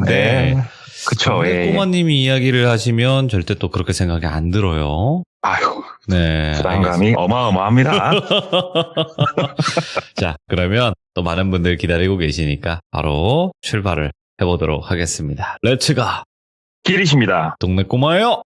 하는데 그쵸. 꼬마님이 이야기를 하시면 절대 또 그렇게 생각이 안 들어요. 아유, 네, 부담감이 어마어마합니다. 자, 그러면 또 많은 분들 기다리고 계시니까 바로 출발을 해보도록 하겠습니다. 렛츠가 길이십니다. 동네 꼬마예요.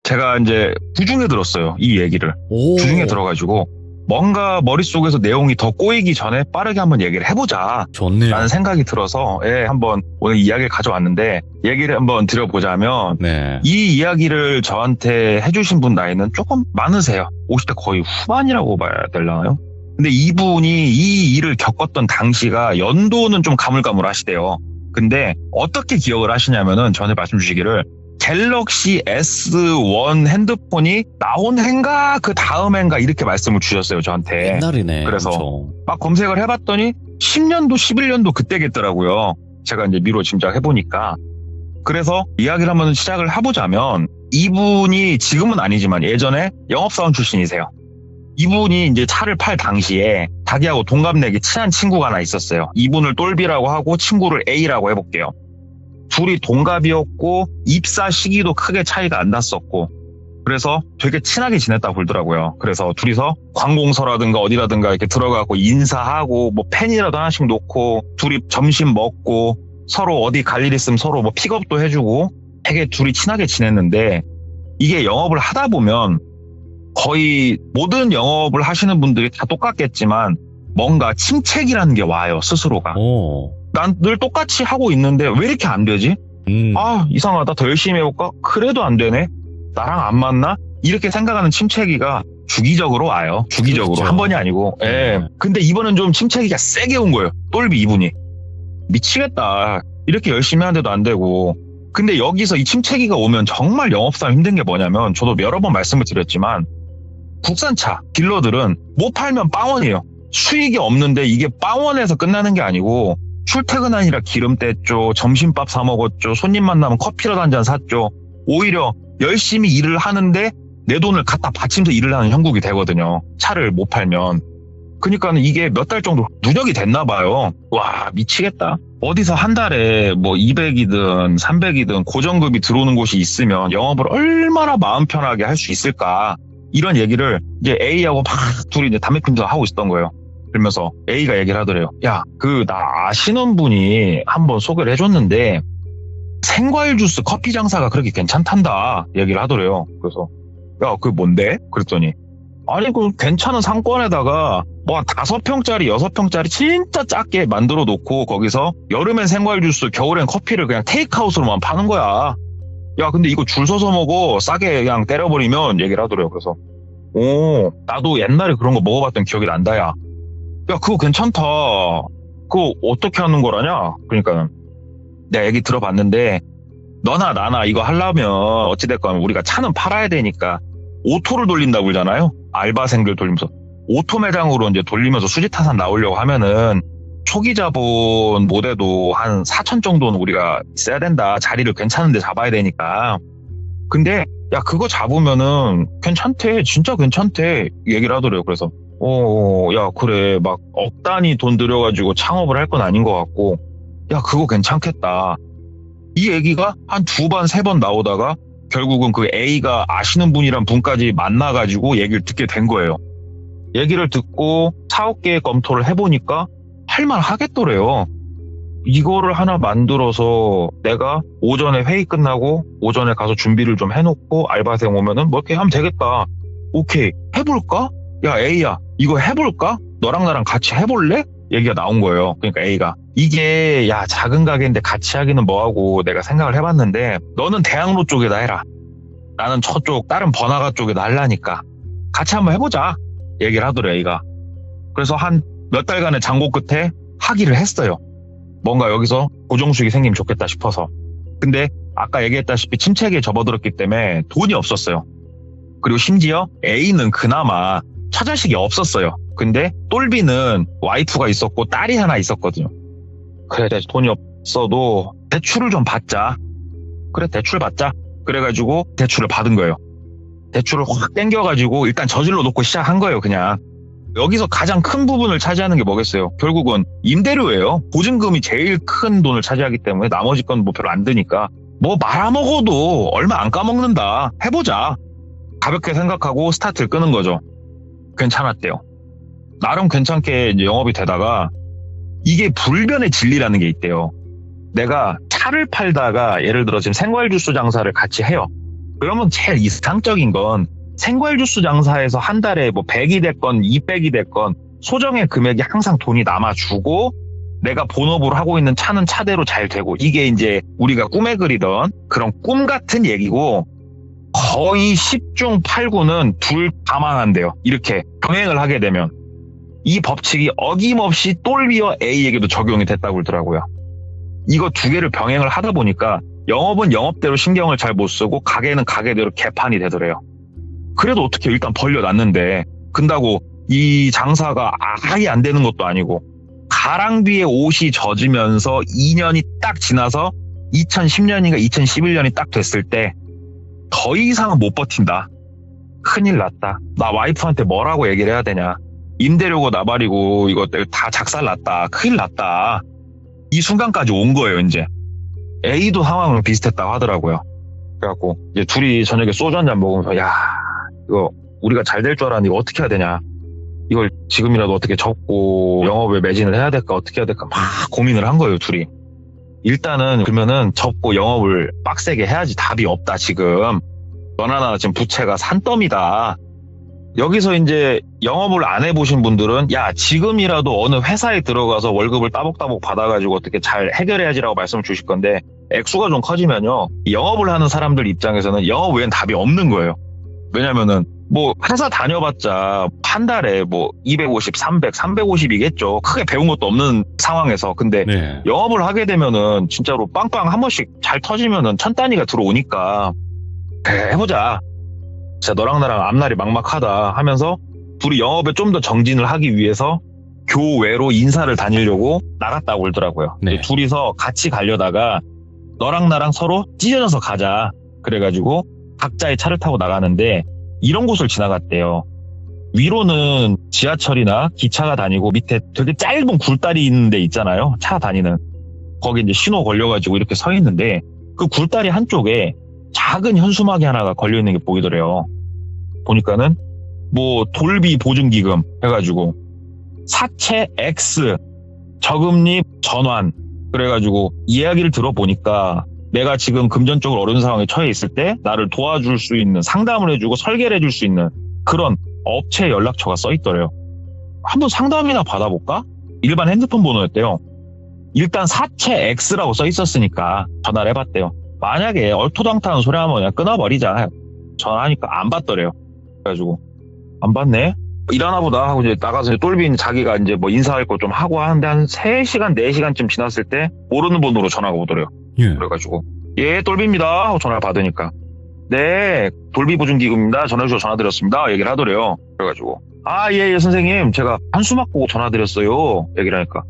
제가 이제 주중에 들었어요. 이 얘기를. 오. 주중에 들어가지고 뭔가 머릿속에서 내용이 더 꼬이기 전에 빠르게 한번 얘기를 해보자 좋네요. 라는 생각이 들어서 한번 오늘 이야기를 가져왔는데, 얘기를 한번 드려보자면 네. 이 이야기를 저한테 해주신 분 나이는 조금 많으세요. 50대 거의 후반이라고 봐야 되려나요? 근데 이분이 이 일을 겪었던 당시가 연도는 좀 가물가물하시대요. 근데 어떻게 기억을 하시냐면은 전에 말씀 주시기를 갤럭시 S1 핸드폰이 나온 해인가 그 다음 해인가 이렇게 말씀을 주셨어요, 저한테. 옛날이네. 그래서 그렇죠. 막 검색을 해봤더니 10년도 11년도 그때겠더라고요. 제가 이제 미로 짐작해보니까. 그래서 이야기를 한번 시작을 해보자면, 이분이 지금은 아니지만 예전에 영업사원 출신이세요. 이분이 이제 차를 팔 당시에 자기하고 동갑내기 친한 친구가 하나 있었어요. 이분을 똘비라고 하고 친구를 A라고 해볼게요. 둘이 동갑이었고 입사 시기도 크게 차이가 안 났었고, 그래서 되게 친하게 지냈다 그러더라고요. 그래서 둘이서 관공서라든가 어디라든가 이렇게 들어가고 인사하고 뭐 펜이라도 하나씩 놓고 둘이 점심 먹고 서로 어디 갈 일 있으면 서로 뭐 픽업도 해주고 되게 둘이 친하게 지냈는데, 이게 영업을 하다 보면 거의 모든 영업을 하시는 분들이 다 똑같겠지만 뭔가 침체기라는 게 와요, 스스로가. 난 늘 똑같이 하고 있는데 왜 이렇게 안 되지? 아, 이상하다. 더 열심히 해볼까? 그래도 안 되네. 나랑 안 맞나? 이렇게 생각하는 침체기가 주기적으로 와요. 주기적으로. 그렇죠. 한 번이 아니고. 근데 이번엔 좀 침체기가 세게 온 거예요. 똘비 이분이. 미치겠다. 이렇게 열심히 하는데도 안 되고. 근데 여기서 이 침체기가 오면 정말 영업사원 힘든 게 뭐냐면, 저도 여러 번 말씀을 드렸지만 국산차 딜러들은 못 팔면 빵원이에요. 수익이 없는데 이게 빵원에서 끝나는 게 아니고 출퇴근 아니라 기름 뗐죠, 점심밥 사 먹었죠, 손님 만나면 커피라도 한 잔 샀죠. 오히려 열심히 일을 하는데 내 돈을 갖다 바치면서 일을 하는 형국이 되거든요, 차를 못 팔면. 그러니까 이게 몇 달 정도 누적이 됐나 봐요. 와, 미치겠다. 어디서 한 달에 뭐 200이든 300이든 고정급이 들어오는 곳이 있으면 영업을 얼마나 마음 편하게 할 수 있을까, 이런 얘기를 이제 A하고 막 둘이 이제 담배 피면서 하고 있었던 거예요. 그러면서 A가 얘기를 하더래요. 야, 나 아시는 분이 한번 소개를 해줬는데 생과일 주스 커피 장사가 그렇게 괜찮단다 얘기를 하더래요. 그래서 야, 그게 뭔데? 그랬더니 아니, 그 괜찮은 상권에다가 뭐 5평짜리 6평짜리 진짜 작게 만들어 놓고 거기서 여름엔 생과일 주스, 겨울엔 커피를 그냥 테이크아웃으로만 파는 거야. 야, 근데 이거 줄 서서 먹어. 싸게 그냥 때려버리면, 얘기를 하더래요. 그래서 나도 옛날에 그런 거 먹어봤던 기억이 난다. 야, 그거 괜찮다. 그거 어떻게 하는 거라냐? 그러니까 내가 얘기 들어봤는데, 너나 나나 이거 하려면 어찌됐건 우리가 차는 팔아야 되니까 오토를 돌린다고 그러잖아요. 알바생들 돌리면서 오토 매장으로 이제 돌리면서 수지타산 나오려고 하면은 초기 자본 못해도 한 4천 정도는 우리가 있어야 된다. 자리를 괜찮은데 잡아야 되니까. 근데 야, 그거 잡으면은 괜찮대. 진짜 괜찮대. 얘기를 하더래요. 그래서 야, 그래. 막 억 단위 돈 들여가지고 창업을 할 건 아닌 것 같고, 야, 그거 괜찮겠다. 이 얘기가 한 2번, 3번 나오다가 결국은 그 A가 아시는 분이란 분까지 만나가지고 얘기를 듣게 된 거예요. 얘기를 듣고 사업 계획 검토를 해보니까 할만 하겠더래요. 이거를 하나 만들어서 내가 오전에 회의 끝나고 오전에 가서 준비를 좀 해놓고 알바생 오면은 뭐 이렇게 하면 되겠다. 오케이, 해볼까? 야, A야, 이거 해볼까? 너랑 나랑 같이 해볼래? 얘기가 나온 거예요. 그러니까 A가 이게 야, 작은 가게인데 같이 하기는 뭐하고 내가 생각을 해봤는데 너는 대학로 쪽에다 해라. 나는 저쪽 다른 번화가 쪽에다 하려니까 같이 한번 해보자. 얘기를 하더래요, A가. 그래서 한 몇 달간의 장고 끝에 하기를 했어요. 뭔가 여기서 고정수익이 생기면 좋겠다 싶어서. 근데 아까 얘기했다시피 침체기에 접어들었기 때문에 돈이 없었어요. 그리고 심지어 A는 그나마 처자식이 없었어요. 근데 똘비는 와이프가 있었고 딸이 하나 있었거든요. 그래, 돈이 없어도 대출을 좀 받자. 그래, 대출 받자. 그래가지고 대출을 받은 거예요. 대출을 확 땡겨가지고 일단 저질러 놓고 시작한 거예요, 그냥. 여기서 가장 큰 부분을 차지하는 게 뭐겠어요? 결국은 임대료예요. 보증금이 제일 큰 돈을 차지하기 때문에 나머지 건 뭐 별로 안 드니까 뭐 말아먹어도 얼마 안 까먹는다. 해보자. 가볍게 생각하고 스타트를 끄는 거죠. 괜찮았대요. 나름 괜찮게 이제 영업이 되다가 이게 불변의 진리라는 게 있대요. 내가 차를 팔다가 예를 들어 지금 생과일주스 장사를 같이 해요. 그러면 제일 이상적인 건 생과일주스 장사에서 한 달에 뭐 100이 됐건 200이 됐건 소정의 금액이 항상 돈이 남아주고 내가 본업으로 하고 있는 차는 차대로 잘 되고 이게 이제 우리가 꿈에 그리던 그런 꿈 같은 얘기고 거의 10중 8구는 둘 다 망한대요. 이렇게 병행을 하게 되면 이 법칙이 어김없이 똘비와 A에게도 적용이 됐다고 그러더라고요. 이거 두 개를 병행을 하다 보니까 영업은 영업대로 신경을 잘 못 쓰고 가게는 가게대로 개판이 되더래요. 그래도 어떻게 일단 벌려놨는데 근다고 이 장사가 아예 안 되는 것도 아니고 가랑비에 옷이 젖으면서 2년이 딱 지나서 2010년인가 2011년이 딱 됐을 때 더 이상은 못 버틴다. 큰일 났다. 나 와이프한테 뭐라고 얘기를 해야 되냐. 임대료고 나발이고 이거 다 작살났다. 큰일 났다. 이 순간까지 온 거예요, 이제. A도 상황은 비슷했다고 하더라고요. 그래갖고 이제 둘이 저녁에 소주 한잔 먹으면서 야, 이거 우리가 잘 될 줄 알았는데 이거 어떻게 해야 되냐. 이걸 지금이라도 어떻게 접고 영업에 매진을 해야 될까 어떻게 해야 될까 막 고민을 한 거예요, 둘이. 일단은 그러면은 접고 영업을 빡세게 해야지. 답이 없다 지금. 너나 나 지금 부채가 산더미다. 여기서 이제 영업을 안 해보신 분들은 야 지금이라도 어느 회사에 들어가서 월급을 따복따복 받아가지고 어떻게 잘 해결해야지라고 말씀을 주실 건데 액수가 좀 커지면요 영업을 하는 사람들 입장에서는 영업 외엔 답이 없는 거예요. 왜냐면은 뭐 회사 다녀봤자 한 달에 뭐 250, 300, 350이겠죠. 크게 배운 것도 없는 상황에서. 근데 네. 영업을 하게 되면은 진짜로 빵빵 한 번씩 잘 터지면은 천 단위가 들어오니까 그래 해보자. 진짜 너랑 나랑 앞날이 막막하다 하면서 둘이 영업에 좀 더 정진을 하기 위해서 교외로 인사를 다니려고 나갔다고 그러더라고요. 네. 둘이서 같이 가려다가 너랑 나랑 서로 찢어져서 가자. 그래가지고 각자의 차를 타고 나가는데 이런 곳을 지나갔대요. 위로는 지하철이나 기차가 다니고 밑에 되게 짧은 굴다리 있는 데 있잖아요. 차 다니는. 거기 이제 신호 걸려가지고 이렇게 서 있는데 그 굴다리 한쪽에 작은 현수막이 하나가 걸려있는 게 보이더래요. 보니까는 뭐 돌비 보증기금 해가지고 사채 X 저금리 전환 그래가지고 이야기를 들어보니까 내가 지금 금전적으로 어려운 상황에 처해 있을 때 나를 도와줄 수 있는 상담을 해주고 설계를 해줄 수 있는 그런 업체 연락처가 써있더래요. 한번 상담이나 받아볼까? 일반 핸드폰 번호였대요. 일단 사채 X라고 써있었으니까 전화를 해봤대요. 만약에 얼토당타는 소리 하면 그냥 끊어버리자. 전화하니까 안 받더래요. 그래가지고 안 받네? 일하나 보다 하고 이제 나가서 똘빈 자기가 이제 뭐 인사할 거 좀 하고 하는데 한 3시간, 4시간쯤 지났을 때 모르는 번호로 전화가 오더래요. 예. 그래가지고 예, 똘비입니다 하고 전화를 받으니까 네, 돌비 보증기금입니다. 전화주셔서 전화드렸습니다. 얘기를 하더래요. 그래가지고 아, 예, 선생님 제가 한수막 보고 전화드렸어요. 얘기를 하니까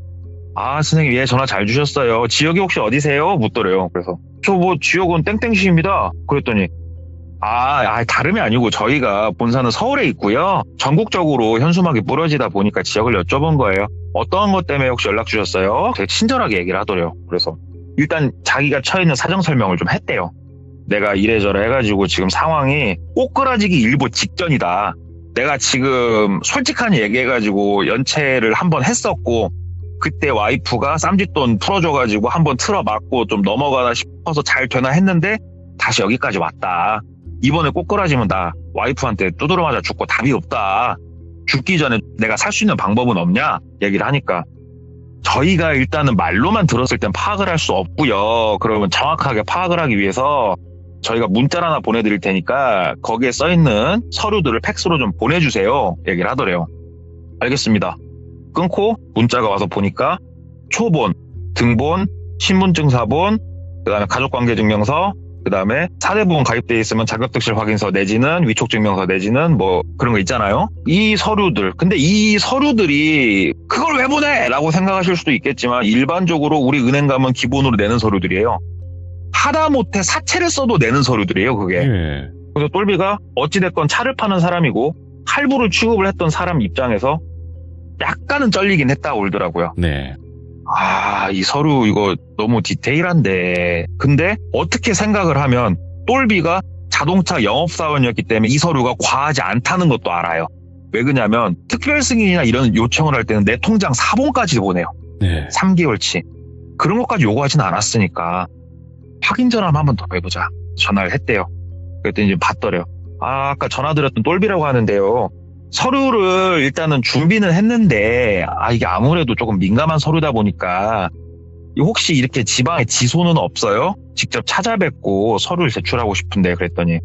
아, 선생님 예, 전화 잘 주셨어요. 지역이 혹시 어디세요? 묻더래요. 그래서 저 뭐 지역은 땡땡시입니다. 그랬더니 다름이 아니고 저희가 본사는 서울에 있고요. 전국적으로 현수막이 부러지다 보니까 지역을 여쭤본 거예요. 어떤 것 때문에 혹시 연락 주셨어요? 되게 친절하게 얘기를 하더래요. 그래서 일단 자기가 처해 있는 사정 설명을 좀 했대요. 내가 이래저래 해가지고 지금 상황이 꼬꾸라지기 일보 직전이다. 내가 지금 솔직한 얘기해가지고 연체를 한번 했었고 그때 와이프가 쌈짓돈 풀어줘가지고 한번 틀어맞고 좀 넘어가나 싶어서 잘 되나 했는데 다시 여기까지 왔다. 이번에 꼬꾸라지면 나 와이프한테 두드러 맞아 죽고 답이 없다. 죽기 전에 내가 살 수 있는 방법은 없냐? 얘기를 하니까 저희가 일단은 말로만 들었을 땐 파악을 할 수 없고요. 그러면 정확하게 파악을 하기 위해서 저희가 문자를 하나 보내드릴 테니까 거기에 써있는 서류들을 팩스로 좀 보내주세요. 얘기를 하더래요. 알겠습니다. 끊고 문자가 와서 보니까 초본, 등본, 신분증사본, 그 다음에 가족관계증명서, 그 다음에 사대보험 가입돼 있으면 자격득실 확인서 내지는 위촉증명서 내지는 뭐 그런 거 있잖아요. 이 서류들. 근데 이 서류들이 그걸 왜 보내? 라고 생각하실 수도 있겠지만 일반적으로 우리 은행 가면 기본으로 내는 서류들이에요. 하다못해 사채를 써도 내는 서류들이에요, 그게. 예. 그래서 똘비가 어찌됐건 차를 파는 사람이고 할부를 취급을 했던 사람 입장에서 약간은 쩔리긴 했다 울더라고요. 네. 이 서류 이거 너무 디테일한데. 근데 어떻게 생각을 하면 똘비가 자동차 영업사원이었기 때문에 이 서류가 과하지 않다는 것도 알아요. 왜 그러냐면 특별 승인이나 이런 요청을 할 때는 내 통장 사본까지 보내요. 네. 3개월치. 그런 것까지 요구하진 않았으니까 확인 전화 한번 더 해보자. 전화를 했대요. 그랬더니 이제 받더래요. 아까 전화드렸던 똘비라고 하는데요. 서류를 일단은 준비는 했는데 이게 아무래도 조금 민감한 서류다 보니까 혹시 이렇게 지방에 지소는 없어요? 직접 찾아뵙고 서류를 제출하고 싶은데 그랬더니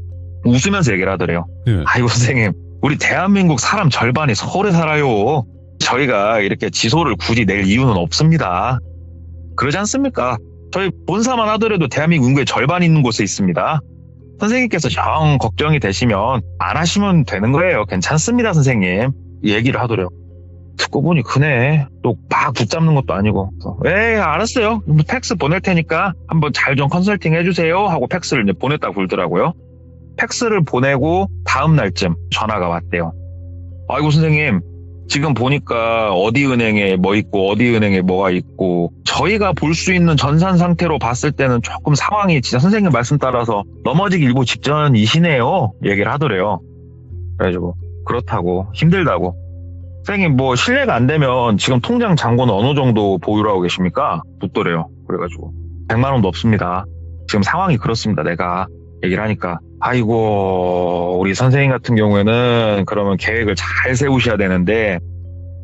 웃으면서 얘기를 하더래요. 네. 아이고 선생님, 우리 대한민국 사람 절반이 서울에 살아요. 저희가 이렇게 지소를 굳이 낼 이유는 없습니다. 그러지 않습니까? 저희 본사만 하더라도 대한민국 인구의 절반 있는 곳에 있습니다. 선생님께서 정 걱정이 되시면 안 하시면 되는 거예요. 괜찮습니다, 선생님. 이 얘기를 하더래요. 듣고 보니 그네. 또 막 붙잡는 것도 아니고. 그래서, 알았어요. 팩스 보낼 테니까 한번 잘 좀 컨설팅 해주세요 하고 팩스를 이제 보냈다고 그러더라고요. 팩스를 보내고 다음 날쯤 전화가 왔대요. 아이고 선생님, 지금 보니까 어디 은행에 뭐 있고 어디 은행에 뭐가 있고 저희가 볼 수 있는 전산 상태로 봤을 때는 조금 상황이 진짜 선생님 말씀 따라서 넘어지기 일보 직전이시네요. 얘기를 하더래요. 그래가지고 그렇다고 힘들다고. 선생님 뭐 실례가 안 되면 지금 통장 잔고는 어느 정도 보유를 하고 계십니까? 묻더래요. 그래가지고 100만 원도 없습니다. 지금 상황이 그렇습니다. 내가 얘기를 하니까 아이고 우리 선생님 같은 경우에는 그러면 계획을 잘 세우셔야 되는데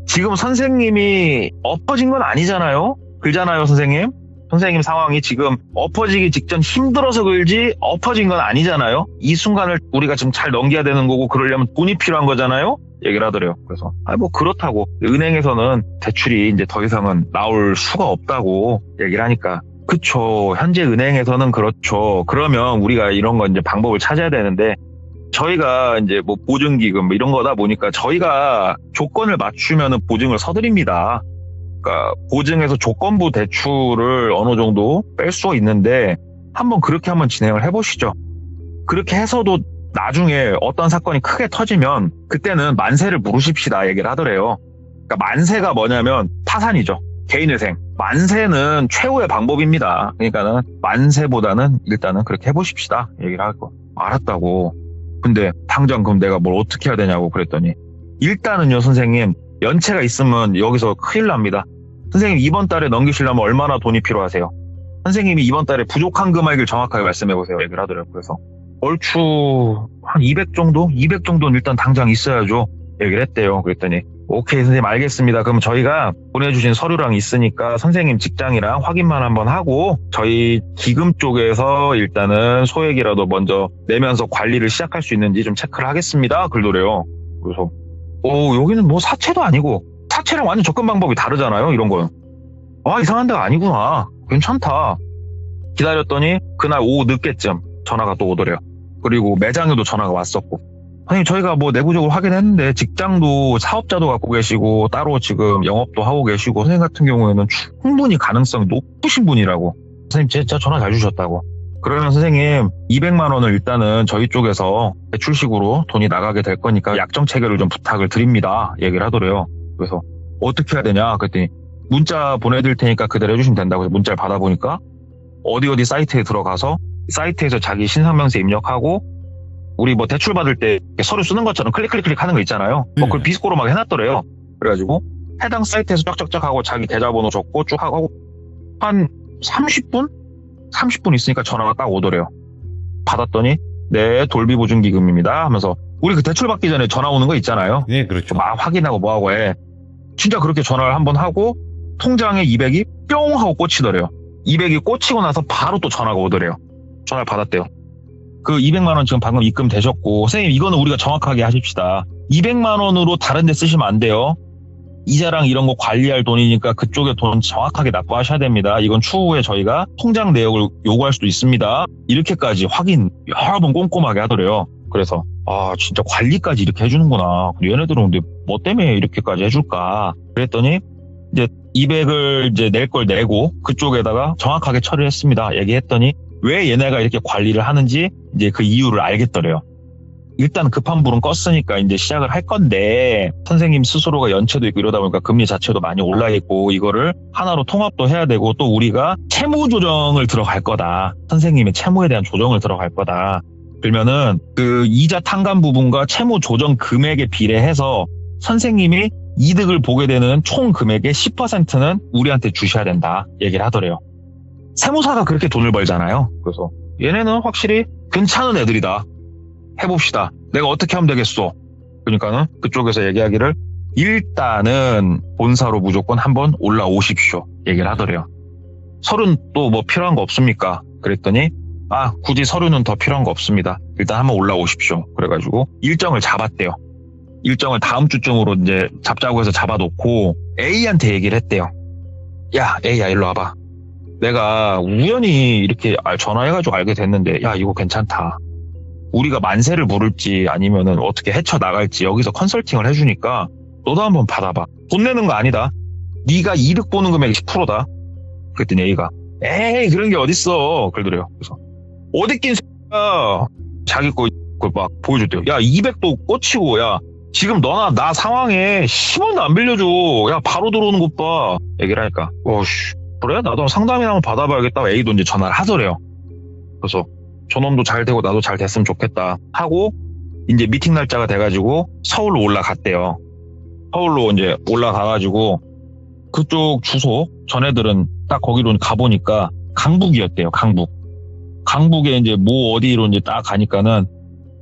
지금 선생님이 엎어진 건 아니잖아요. 그잖아요 선생님. 선생님 상황이 지금 엎어지기 직전 힘들어서 그러지 엎어진 건 아니잖아요. 이 순간을 우리가 지금 잘 넘겨야 되는 거고 그러려면 돈이 필요한 거잖아요. 얘기를 하더래요. 그래서 뭐 그렇다고 은행에서는 대출이 이제 더 이상은 나올 수가 없다고 얘기를 하니까 그쵸. 현재 은행에서는 그렇죠. 그러면 우리가 이런 거 이제 방법을 찾아야 되는데 저희가 이제 뭐 보증기금 뭐 이런 거다 보니까 저희가 조건을 맞추면은 보증을 서드립니다. 그러니까 보증에서 조건부 대출을 어느 정도 뺄 수가 있는데 한번 그렇게 한번 진행을 해보시죠. 그렇게 해서도 나중에 어떤 사건이 크게 터지면 그때는 만세를 물으십시다 얘기를 하더래요. 그러니까 만세가 뭐냐면 파산이죠. 개인회생. 만세는 최후의 방법입니다. 그러니까는 만세보다는 일단은 그렇게 해보십시다. 얘기를 하고 알았다고. 근데 당장 그럼 내가 뭘 어떻게 해야 되냐고 그랬더니 일단은요 선생님 연체가 있으면 여기서 큰일 납니다. 선생님 이번 달에 넘기시려면 얼마나 돈이 필요하세요? 선생님이 이번 달에 부족한 금액을 정확하게 말씀해보세요. 얘기를 하더라고요. 그래서 얼추 한 200 정도? 200 정도는 일단 당장 있어야죠. 얘기를 했대요. 그랬더니 오케이 선생님 알겠습니다. 그럼 저희가 보내주신 서류랑 있으니까 선생님 직장이랑 확인만 한번 하고 저희 기금 쪽에서 일단은 소액이라도 먼저 내면서 관리를 시작할 수 있는지 좀 체크를 하겠습니다. 그러더래요. 그래서 여기는 뭐 사채도 아니고 사채랑 완전 접근 방법이 다르잖아요. 이런 거는. 이상한 데가 아니구나. 괜찮다. 기다렸더니 그날 오후 늦게쯤 전화가 또 오더래요. 그리고 매장에도 전화가 왔었고 아니 저희가 뭐 내부적으로 확인했는데 직장도 사업자도 갖고 계시고 따로 지금 영업도 하고 계시고 선생님 같은 경우에는 충분히 가능성이 높으신 분이라고. 선생님 진짜 전화 잘 주셨다고. 그러면 선생님 200만 원을 일단은 저희 쪽에서 대출식으로 돈이 나가게 될 거니까 약정 체결을 좀 부탁을 드립니다. 얘기를 하더래요. 그래서 어떻게 해야 되냐 그랬더니 문자 보내드릴 테니까 그대로 해주시면 된다고 해서 문자를 받아보니까 어디 사이트에 들어가서 사이트에서 자기 신상명세 입력하고 우리 뭐 대출 받을 때 서류 쓰는 것처럼 클릭 하는 거 있잖아요. 그걸 비스코로막 해놨더래요. 그래가지고 해당 사이트에서 쫙쫙쫙 하고 자기 계좌번호 적고 쭉 하고 한 30분? 30분 있으니까 전화가 딱 오더래요. 받았더니 네 돌비 보증기금입니다 하면서 우리 그 대출 받기 전에 전화 오는 거 있잖아요. 네, 그렇죠. 막 확인하고 뭐하고 해. 진짜 그렇게 전화를 한번 하고 통장에 200이 뿅 하고 꽂히더래요. 200이 꽂히고 나서 바로 또 전화가 오더래요. 전화를 받았대요. 그 200만 원 지금 방금 입금되셨고 선생님 이거는 우리가 정확하게 하십시다. 200만 원으로 다른 데 쓰시면 안 돼요. 이자랑 이런 거 관리할 돈이니까 그쪽에 돈 정확하게 납부하셔야 됩니다. 이건 추후에 저희가 통장 내역을 요구할 수도 있습니다. 이렇게까지 확인 여러 번 꼼꼼하게 하더래요. 그래서 진짜 관리까지 이렇게 해주는구나. 얘네들은 근데 뭐 때문에 이렇게까지 해줄까? 그랬더니 이제 200을 이제 낼 걸 내고 그쪽에다가 정확하게 처리했습니다. 얘기했더니 왜 얘네가 이렇게 관리를 하는지 이제 그 이유를 알겠더래요. 일단 급한 불은 껐으니까 이제 시작을 할 건데 선생님 스스로가 연체도 있고 이러다 보니까 금리 자체도 많이 올라 있고 이거를 하나로 통합도 해야 되고 또 우리가 채무 조정을 들어갈 거다. 선생님의 채무에 대한 조정을 들어갈 거다. 그러면은 그 이자 탕감 부분과 채무 조정 금액에 비례해서 선생님이 이득을 보게 되는 총 금액의 10%는 우리한테 주셔야 된다 얘기를 하더래요. 세무사가 그렇게 돈을 벌잖아요. 그래서 얘네는 확실히 괜찮은 애들이다. 해봅시다. 내가 어떻게 하면 되겠어? 그러니까는 그쪽에서 얘기하기를 일단은 본사로 무조건 한번 올라오십시오. 얘기를 하더래요. 서류는 또 뭐 필요한 거 없습니까? 그랬더니 굳이 서류는 더 필요한 거 없습니다. 일단 한번 올라오십시오. 그래가지고 일정을 잡았대요. 일정을 다음 주쯤으로 이제 잡자고 해서 잡아놓고 A한테 얘기를 했대요. 야, A야 일로 와봐. 내가 우연히 이렇게 전화해가지고 알게 됐는데 야 이거 괜찮다. 우리가 만세를 부를지 아니면은 어떻게 헤쳐나갈지 여기서 컨설팅을 해주니까 너도 한번 받아봐. 돈 내는 거 아니다. 네가 이득 보는 금액이 10%다. 그랬더니 A가 에이 그런 게 어딨어. 그러더래요. 그래서 어딨긴 X야. 자기 거 막 보여줬대요. 야 200도 꽂히고 야 지금 너나 나 상황에 10원도 안 빌려줘. 야 바로 들어오는 것 봐. 얘기를 하니까 어씨 그래? 나도 상담이나 한번 받아봐야겠다. A도 이제 전화를 하더래요. 그래서 저놈도 잘 되고 나도 잘 됐으면 좋겠다 하고 이제 미팅 날짜가 돼가지고 서울로 올라갔대요. 서울로 이제 올라가가지고 그쪽 주소 전애들은 딱 거기로 가보니까 강북이었대요. 강북에 이제 뭐 어디로 이제 딱 가니까는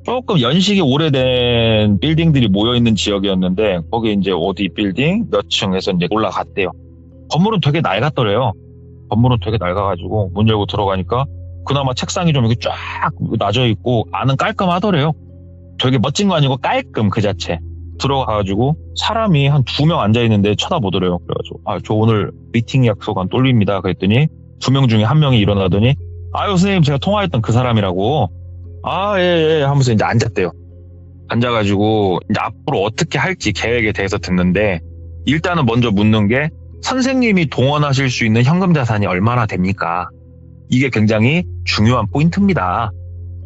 조금 연식이 오래된 빌딩들이 모여있는 지역이었는데 거기 이제 어디 빌딩 몇 층에서 이제 올라갔대요. 건물은 되게 낡았더래요. 건물은 되게 낡아가지고 문 열고 들어가니까 그나마 책상이 좀 이렇게 쫙 낮아 있고 안은 깔끔하더래요. 되게 멋진 거 아니고 깔끔 그 자체. 들어가가지고 사람이 한 2명 앉아있는데 쳐다보더래요. 그래가지고 저 오늘 미팅 약속한 똘비입니다. 그랬더니 2명 중에 1명이 일어나더니 선생님 제가 통화했던 그 사람이라고 예 하면서 이제 앉았대요. 앉아가지고 이제 앞으로 어떻게 할지 계획에 대해서 듣는데 일단은 먼저 묻는 게 선생님이 동원하실 수 있는 현금 자산이 얼마나 됩니까? 이게 굉장히 중요한 포인트입니다.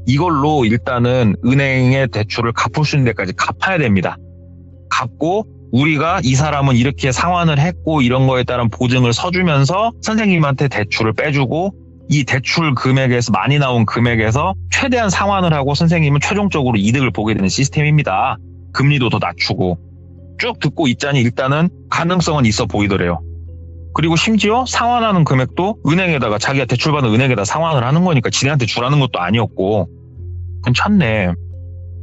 이걸로 일단은 은행의 대출을 갚을 수 있는 데까지 갚아야 됩니다. 갚고 우리가 이 사람은 이렇게 상환을 했고 이런 거에 따른 보증을 서주면서 선생님한테 대출을 빼주고 이 대출 금액에서 많이 나온 금액에서 최대한 상환을 하고 선생님은 최종적으로 이득을 보게 되는 시스템입니다. 금리도 더 낮추고 쭉 듣고 있자니 일단은 가능성은 있어 보이더래요. 그리고 심지어 상환하는 금액도 은행에다가 자기가 대출받은 은행에다 상환을 하는 거니까 지네한테 주라는 것도 아니었고 괜찮네.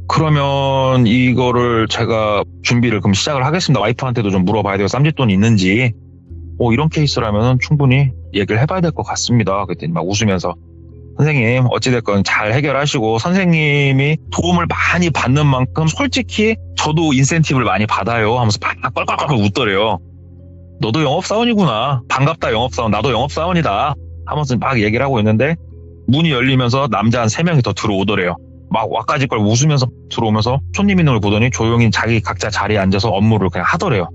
그러면 이거를 제가 준비를 그럼 시작을 하겠습니다. 와이프한테도 좀 물어봐야 돼요. 쌈짓돈이 있는지. 이런 케이스라면 충분히 얘기를 해봐야 될 것 같습니다. 그랬더니 막 웃으면서 선생님 어찌됐건 잘 해결하시고 선생님이 도움을 많이 받는 만큼 솔직히 저도 인센티브를 많이 받아요 하면서 막 껄껄껄 웃더래요. 너도 영업사원이구나. 반갑다 영업사원. 나도 영업사원이다 하면서 막 얘기를 하고 있는데 문이 열리면서 남자 한 3명이 더 들어오더래요. 막 와까지 걸 웃으면서 들어오면서 손님 있는 걸 보더니 조용히 자기 각자 자리에 앉아서 업무를 그냥 하더래요.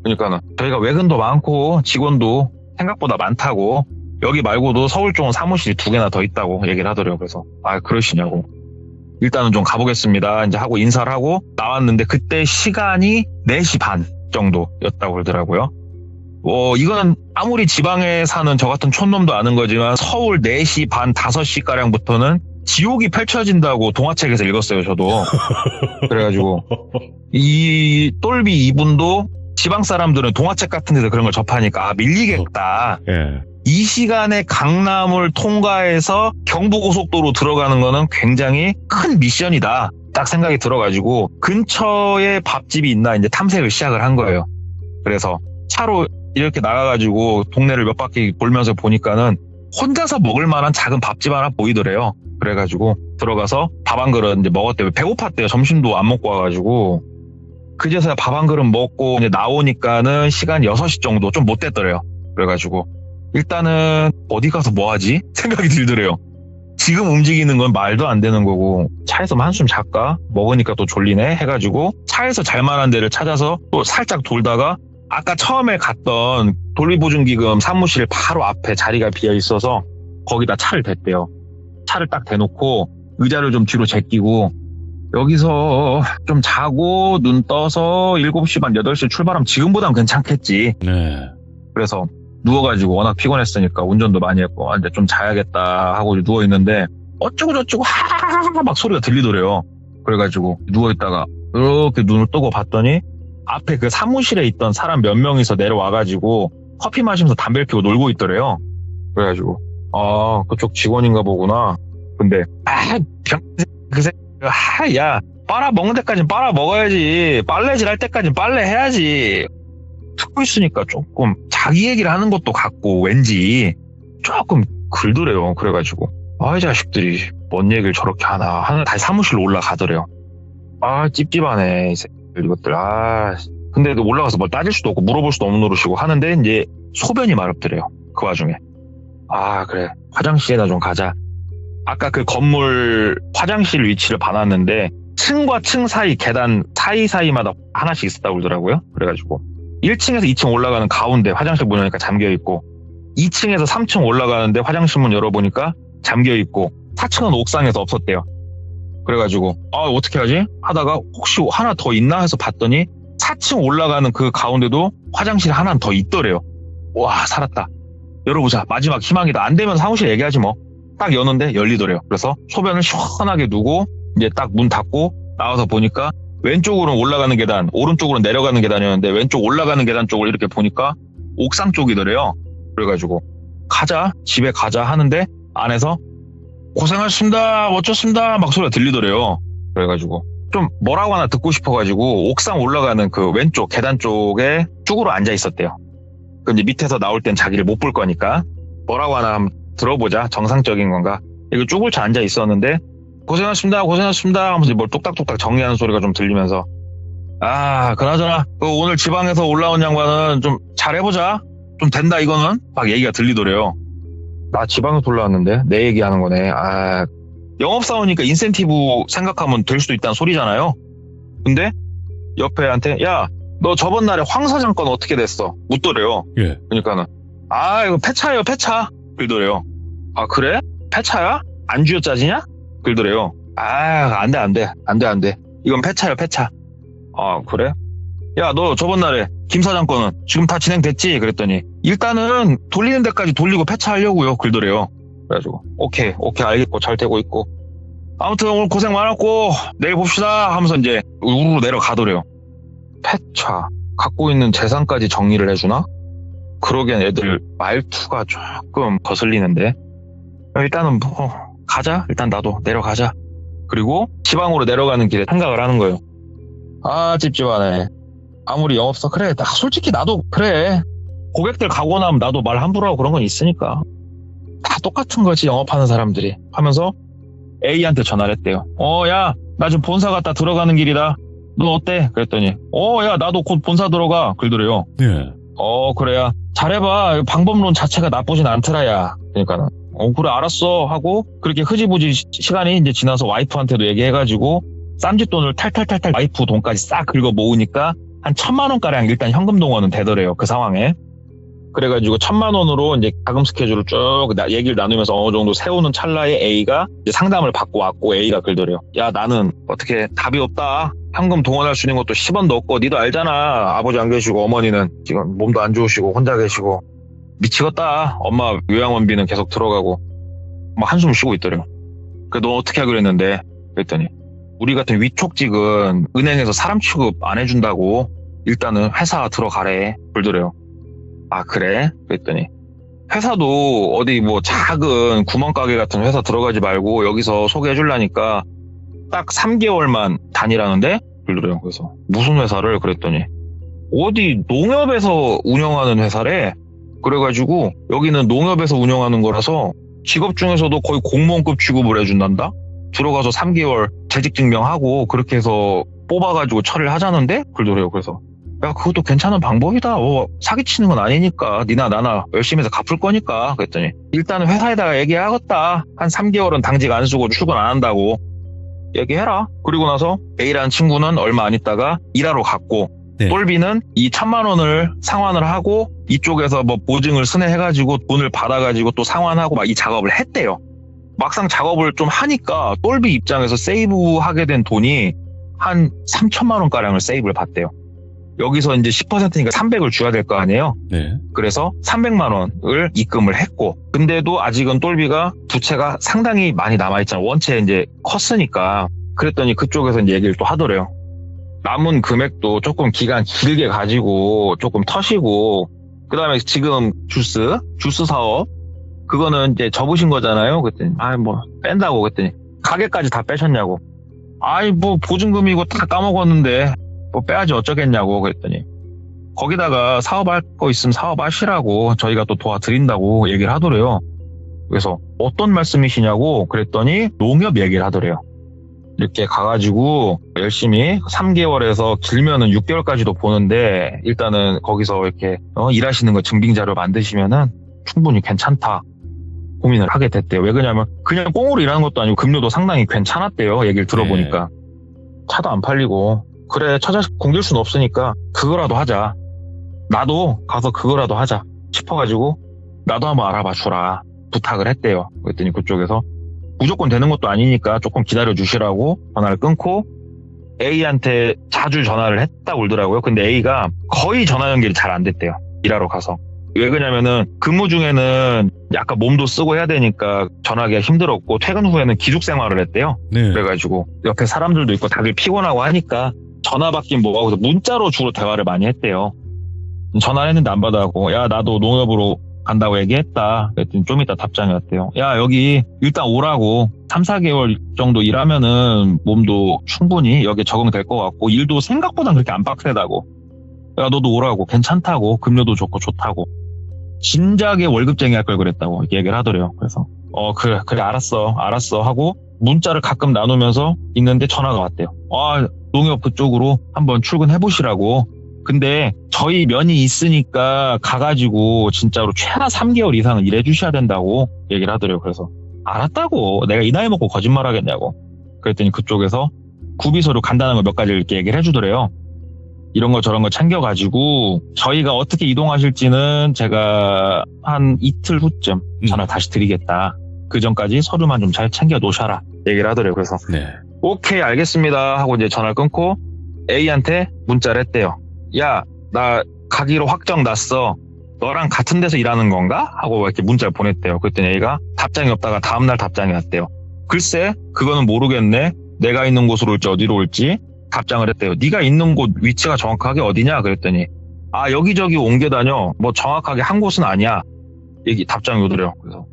그러니까는 저희가 외근도 많고 직원도 생각보다 많다고 여기 말고도 서울 쪽은 사무실이 2개나 더 있다고 얘기를 하더래요. 그래서 그러시냐고. 일단은 좀 가보겠습니다. 이제 하고 인사를 하고 나왔는데 그때 시간이 4시 반 정도였다고 그러더라고요. 이거는 아무리 지방에 사는 저 같은 촌놈도 아는 거지만 서울 4시 반 5시가량부터는 지옥이 펼쳐진다고 동화책에서 읽었어요. 저도. 그래가지고 이 똘비 이분도 지방 사람들은 동화책 같은 데서 그런 걸 접하니까 밀리겠다. 예. 이 시간에 강남을 통과해서 경부고속도로 들어가는 거는 굉장히 큰 미션이다. 딱 생각이 들어가지고 근처에 밥집이 있나 이제 탐색을 시작을 한 거예요. 그래서 차로 이렇게 나가가지고 동네를 몇 바퀴 돌면서 보니까는 혼자서 먹을 만한 작은 밥집 하나 보이더래요. 그래가지고 들어가서 밥 한 그릇 이제 먹었대요. 배고팠대요. 점심도 안 먹고 와가지고. 그제서야 밥 한 그릇 먹고 이제 나오니까는 시간 6시 정도 좀 못 됐더래요. 그래가지고 일단은 어디 가서 뭐 하지? 생각이 들더래요. 지금 움직이는 건 말도 안 되는 거고 차에서 한숨 잘까? 먹으니까 또 졸리네 해가지고 차에서 잘 만한 데를 찾아서 또 살짝 돌다가 아까 처음에 갔던 돌리보증기금 사무실 바로 앞에 자리가 비어 있어서 거기다 차를 댔대요. 차를 딱 대놓고 의자를 좀 뒤로 제끼고 여기서 좀 자고 눈 떠서 7시 반 8시 출발하면 지금보단 괜찮겠지. 네. 그래서 누워가지고 워낙 피곤했으니까 운전도 많이 했고 이제 좀 자야겠다 하고 누워있는데 어쩌고 저쩌고 하하하하 막 소리가 들리더래요. 그래가지고 누워있다가 이렇게 눈을 뜨고 봤더니 앞에 그 사무실에 있던 사람 몇 명이서 내려와가지고 커피 마시면서 담배를 피우고 놀고 있더래요. 그래가지고 그쪽 직원인가 보구나. 근데 야 빨아먹는 데까진 빨아먹어야지. 빨래질 할 때까진 빨래해야지. 듣고 있으니까 조금 자기 얘기를 하는 것도 같고 왠지 조금 글더래요. 그래가지고 이 자식들이 뭔 얘기를 저렇게 하나 하는 다시 사무실로 올라가더래요. 찝찝하네 이 새끼들 이것들. 근데 올라가서 뭘 따질 수도 없고 물어볼 수도 없는 노릇이고 하는데 이제 소변이 마렵더래요. 그 와중에 그래 화장실에나 좀 가자. 아까 그 건물 화장실 위치를 봐놨는데 층과 층 사이 계단 사이사이마다 하나씩 있었다고 그러더라고요. 그래가지고 1층에서 2층 올라가는 가운데 화장실 문 여니까 잠겨있고 2층에서 3층 올라가는데 화장실 문 열어보니까 잠겨있고 4층은 옥상에서 없었대요. 그래가지고 어떻게 하지? 하다가 혹시 하나 더 있나 해서 봤더니 4층 올라가는 그 가운데도 화장실 하나 더 있더래요. 와 살았다. 열어보자. 마지막 희망이다. 안 되면 사무실 얘기하지 뭐. 딱 여는데 열리더래요. 그래서 소변을 시원하게 누고 이제 딱 문 닫고 나와서 보니까 왼쪽으로 올라가는 계단, 오른쪽으로 내려가는 계단이었는데 왼쪽 올라가는 계단 쪽을 이렇게 보니까 옥상 쪽이더래요. 그래가지고 가자, 집에 가자 하는데 안에서 고생하셨습니다, 어쩌습니다 막 소리가 들리더래요. 그래가지고 좀 뭐라고 하나 듣고 싶어가지고 옥상 올라가는 그 왼쪽 계단 쪽에 쭉으로 앉아 있었대요. 근데 밑에서 나올 땐 자기를 못 볼 거니까 뭐라고 하나 한번 들어보자. 정상적인 건가. 이거 쭉을 쳐 앉아 있었는데 고생하셨습니다 하면서 뭘 뚝딱뚝딱 정리하는 소리가 좀 들리면서 그나저나 오늘 지방에서 올라온 양반은 좀 잘해보자. 좀 된다 이거는 막 얘기가 들리더래요. 나 지방에서 올라왔는데 내 얘기하는 거네. 영업사원이니까 인센티브 생각하면 될 수도 있다는 소리잖아요. 근데 옆에 한테 야 너 저번 날에 황 사장 건 어떻게 됐어? 묻더래요. 예. 그러니까는 이거 폐차예요 폐차. 그러더래요. 그래? 폐차야? 안 쥐어짜지냐? 그러더래요. 안 돼. 이건 폐차야 폐차. 그래? 야 너 저번 날에 김 사장 거는 지금 다 진행됐지? 그랬더니 일단은 돌리는 데까지 돌리고 폐차하려고요. 그러더래요. 그래가지고 오케이 알겠고 잘 되고 있고 아무튼 오늘 고생 많았고 내일 봅시다 하면서 이제 우르르 내려가더래요. 폐차 갖고 있는 재산까지 정리를 해주나? 그러기엔 애들 말투가 조금 거슬리는데 일단은 가자. 일단 나도 내려가자. 그리고 지방으로 내려가는 길에 생각을 하는 거예요. 찝찝하네. 아무리 영업사 그래 솔직히 나도 그래. 고객들 가고 나면 나도 말 함부로 하고 그런 건 있으니까 다 똑같은 거지 영업하는 사람들이 하면서 A한테 전화를 했대요. 야 나 지금 본사 갔다 들어가는 길이다. 너 어때? 그랬더니 야 나도 곧 본사 들어가. 그러더래요. 네. 그래야 잘해봐. 방법론 자체가 나쁘진 않더라야. 그러니까는 그래 알았어 하고 그렇게 흐지부지 시간이 이제 지나서 와이프한테도 얘기해가지고 쌈짓돈을 탈탈탈탈 와이프 돈까지 싹 긁어 모으니까 한 1,000만 원가량 일단 현금 동원은 되더래요. 그 상황에. 그래가지고 1,000만 원으로 이제 자금 스케줄을 쭉 얘기를 나누면서 어느 정도 세우는 찰나에 A가 이제 상담을 받고 왔고 A가 그러더래요. 야 나는 어떻게 답이 없다. 현금 동원할 수 있는 것도 10원도 없고 니도 알잖아. 아버지 안 계시고 어머니는 지금 몸도 안 좋으시고 혼자 계시고 미치겠다. 엄마 요양원비는 계속 들어가고 막 한숨 쉬고 있더래요. 그래 너 어떻게 하기로 했는데? 그랬더니 우리 같은 위촉직은 은행에서 사람 취급 안 해준다고 일단은 회사 들어가래. 그러더래요. 그래? 그랬더니 회사도 어디 뭐 작은 구멍가게 같은 회사 들어가지 말고 여기서 소개해주려니까 딱 3개월만 다니라는데? 그러더래요. 그래서 무슨 회사를? 그랬더니 어디 농협에서 운영하는 회사래. 그래가지고 여기는 농협에서 운영하는 거라서 직업 중에서도 거의 공무원급 취급을 해준단다. 들어가서 3개월 재직 증명하고 그렇게 해서 뽑아가지고 처리를 하자는데? 그러더래요. 그래서 야 그것도 괜찮은 방법이다. 사기치는 건 아니니까 니나 나나 열심히 해서 갚을 거니까. 그랬더니 일단은 회사에다가 얘기하겠다. 한 3개월은 당직 안 쓰고 출근 안 한다고 얘기해라. 그리고 나서 A라는 친구는 얼마 안 있다가 일하러 갔고 네. 똘비는 이 1,000만 원을 상환을 하고 이쪽에서 뭐 보증을 순회해가지고 돈을 받아가지고 또 상환하고 막 이 작업을 했대요. 막상 작업을 좀 하니까 똘비 입장에서 세이브하게 된 돈이 한 3천만 원가량을 세이브를 받대요. 여기서 이제 10%니까 300을 줘야 될 거 아니에요. 네. 그래서 300만 원을 입금을 했고, 근데도 아직은 똘비가 부채가 상당히 많이 남아있잖아. 원체 이제 컸으니까. 그랬더니 그쪽에서 이제 얘기를 또 하더래요. 남은 금액도 조금 기간 길게 가지고 조금 터시고, 그 다음에 지금 주스 사업, 그거는 이제 접으신 거잖아요. 그랬더니, 뺀다고. 그랬더니, 가게까지 다 빼셨냐고. 보증금이고 다 까먹었는데, 빼야지 어쩌겠냐고. 그랬더니, 거기다가 사업할 거 있으면 사업하시라고 저희가 또 도와드린다고 얘기를 하더래요. 그래서 어떤 말씀이시냐고 그랬더니 농협 얘기를 하더래요. 이렇게 가가지고 열심히 3개월에서 길면은 6개월까지도 보는데 일단은 거기서 이렇게 일하시는 거 증빙자료 만드시면은 충분히 괜찮다 고민을 하게 됐대요. 왜 그러냐면 그냥 꽁으로 일하는 것도 아니고 급료도 상당히 괜찮았대요. 얘기를 들어보니까. 차도 안 팔리고 그래 처자식 공길 수는 없으니까 그거라도 하자. 나도 가서 그거라도 하자 싶어가지고 나도 한번 알아봐 주라 부탁을 했대요. 그랬더니 그쪽에서 무조건 되는 것도 아니니까 조금 기다려 주시라고 전화를 끊고 A한테 자주 전화를 했다고 그러더라고요. 근데 A가 거의 전화 연결이 잘 안 됐대요. 일하러 가서. 왜 그러냐면은 근무 중에는 약간 몸도 쓰고 해야 되니까 전화하기가 힘들었고 퇴근 후에는 기숙 생활을 했대요. 네. 그래가지고 옆에 사람들도 있고 다들 피곤하고 하니까 전화 받긴 뭐하고 문자로 주로 대화를 많이 했대요. 전화를 했는데 안 받아갖고 야 나도 농협으로 간다고 얘기했다. 그랬더니 좀 이따 답장이 왔대요. 야 여기 일단 오라고 3, 4개월 정도 일하면은 몸도 충분히 여기에 적응될 것 같고 일도 생각보다 그렇게 안 빡세다고. 야 너도 오라고 괜찮다고 급료도 좋고 좋다고. 진작에 월급쟁이 할 걸 그랬다고 얘기를 하더래요. 그래서 그래 알았어 하고 문자를 가끔 나누면서 있는데 전화가 왔대요. 농협 그쪽으로 한번 출근해보시라고. 근데 저희 면이 있으니까 가가지고 진짜로 최하 3개월 이상은 일해주셔야 된다고 얘기를 하더래요. 그래서 알았다고 내가 이 나이 먹고 거짓말 하겠냐고. 그랬더니 그쪽에서 구비서류 간단한 거 몇 가지 이렇게 얘기를 해주더래요. 이런 거 저런 거 챙겨가지고 저희가 어떻게 이동하실지는 제가 한 이틀 후쯤 전화 다시 드리겠다. 그 전까지 서류만 좀 잘 챙겨 놓으셔라 얘기를 하더래요. 그래서 네. 오케이 알겠습니다 하고 이제 전화를 끊고 A한테 문자를 했대요. 야, 나 가기로 확정 났어. 너랑 같은 데서 일하는 건가? 하고 이렇게 문자를 보냈대요. 그랬더니 A가 답장이 없다가 다음날 답장이 왔대요. 글쎄, 그거는 모르겠네. 내가 있는 곳으로 올지 어디로 올지 답장을 했대요. 네가 있는 곳 위치가 정확하게 어디냐? 그랬더니 여기저기 옮겨 다녀. 뭐 정확하게 한 곳은 아니야. 답장이 오더래요. 그래서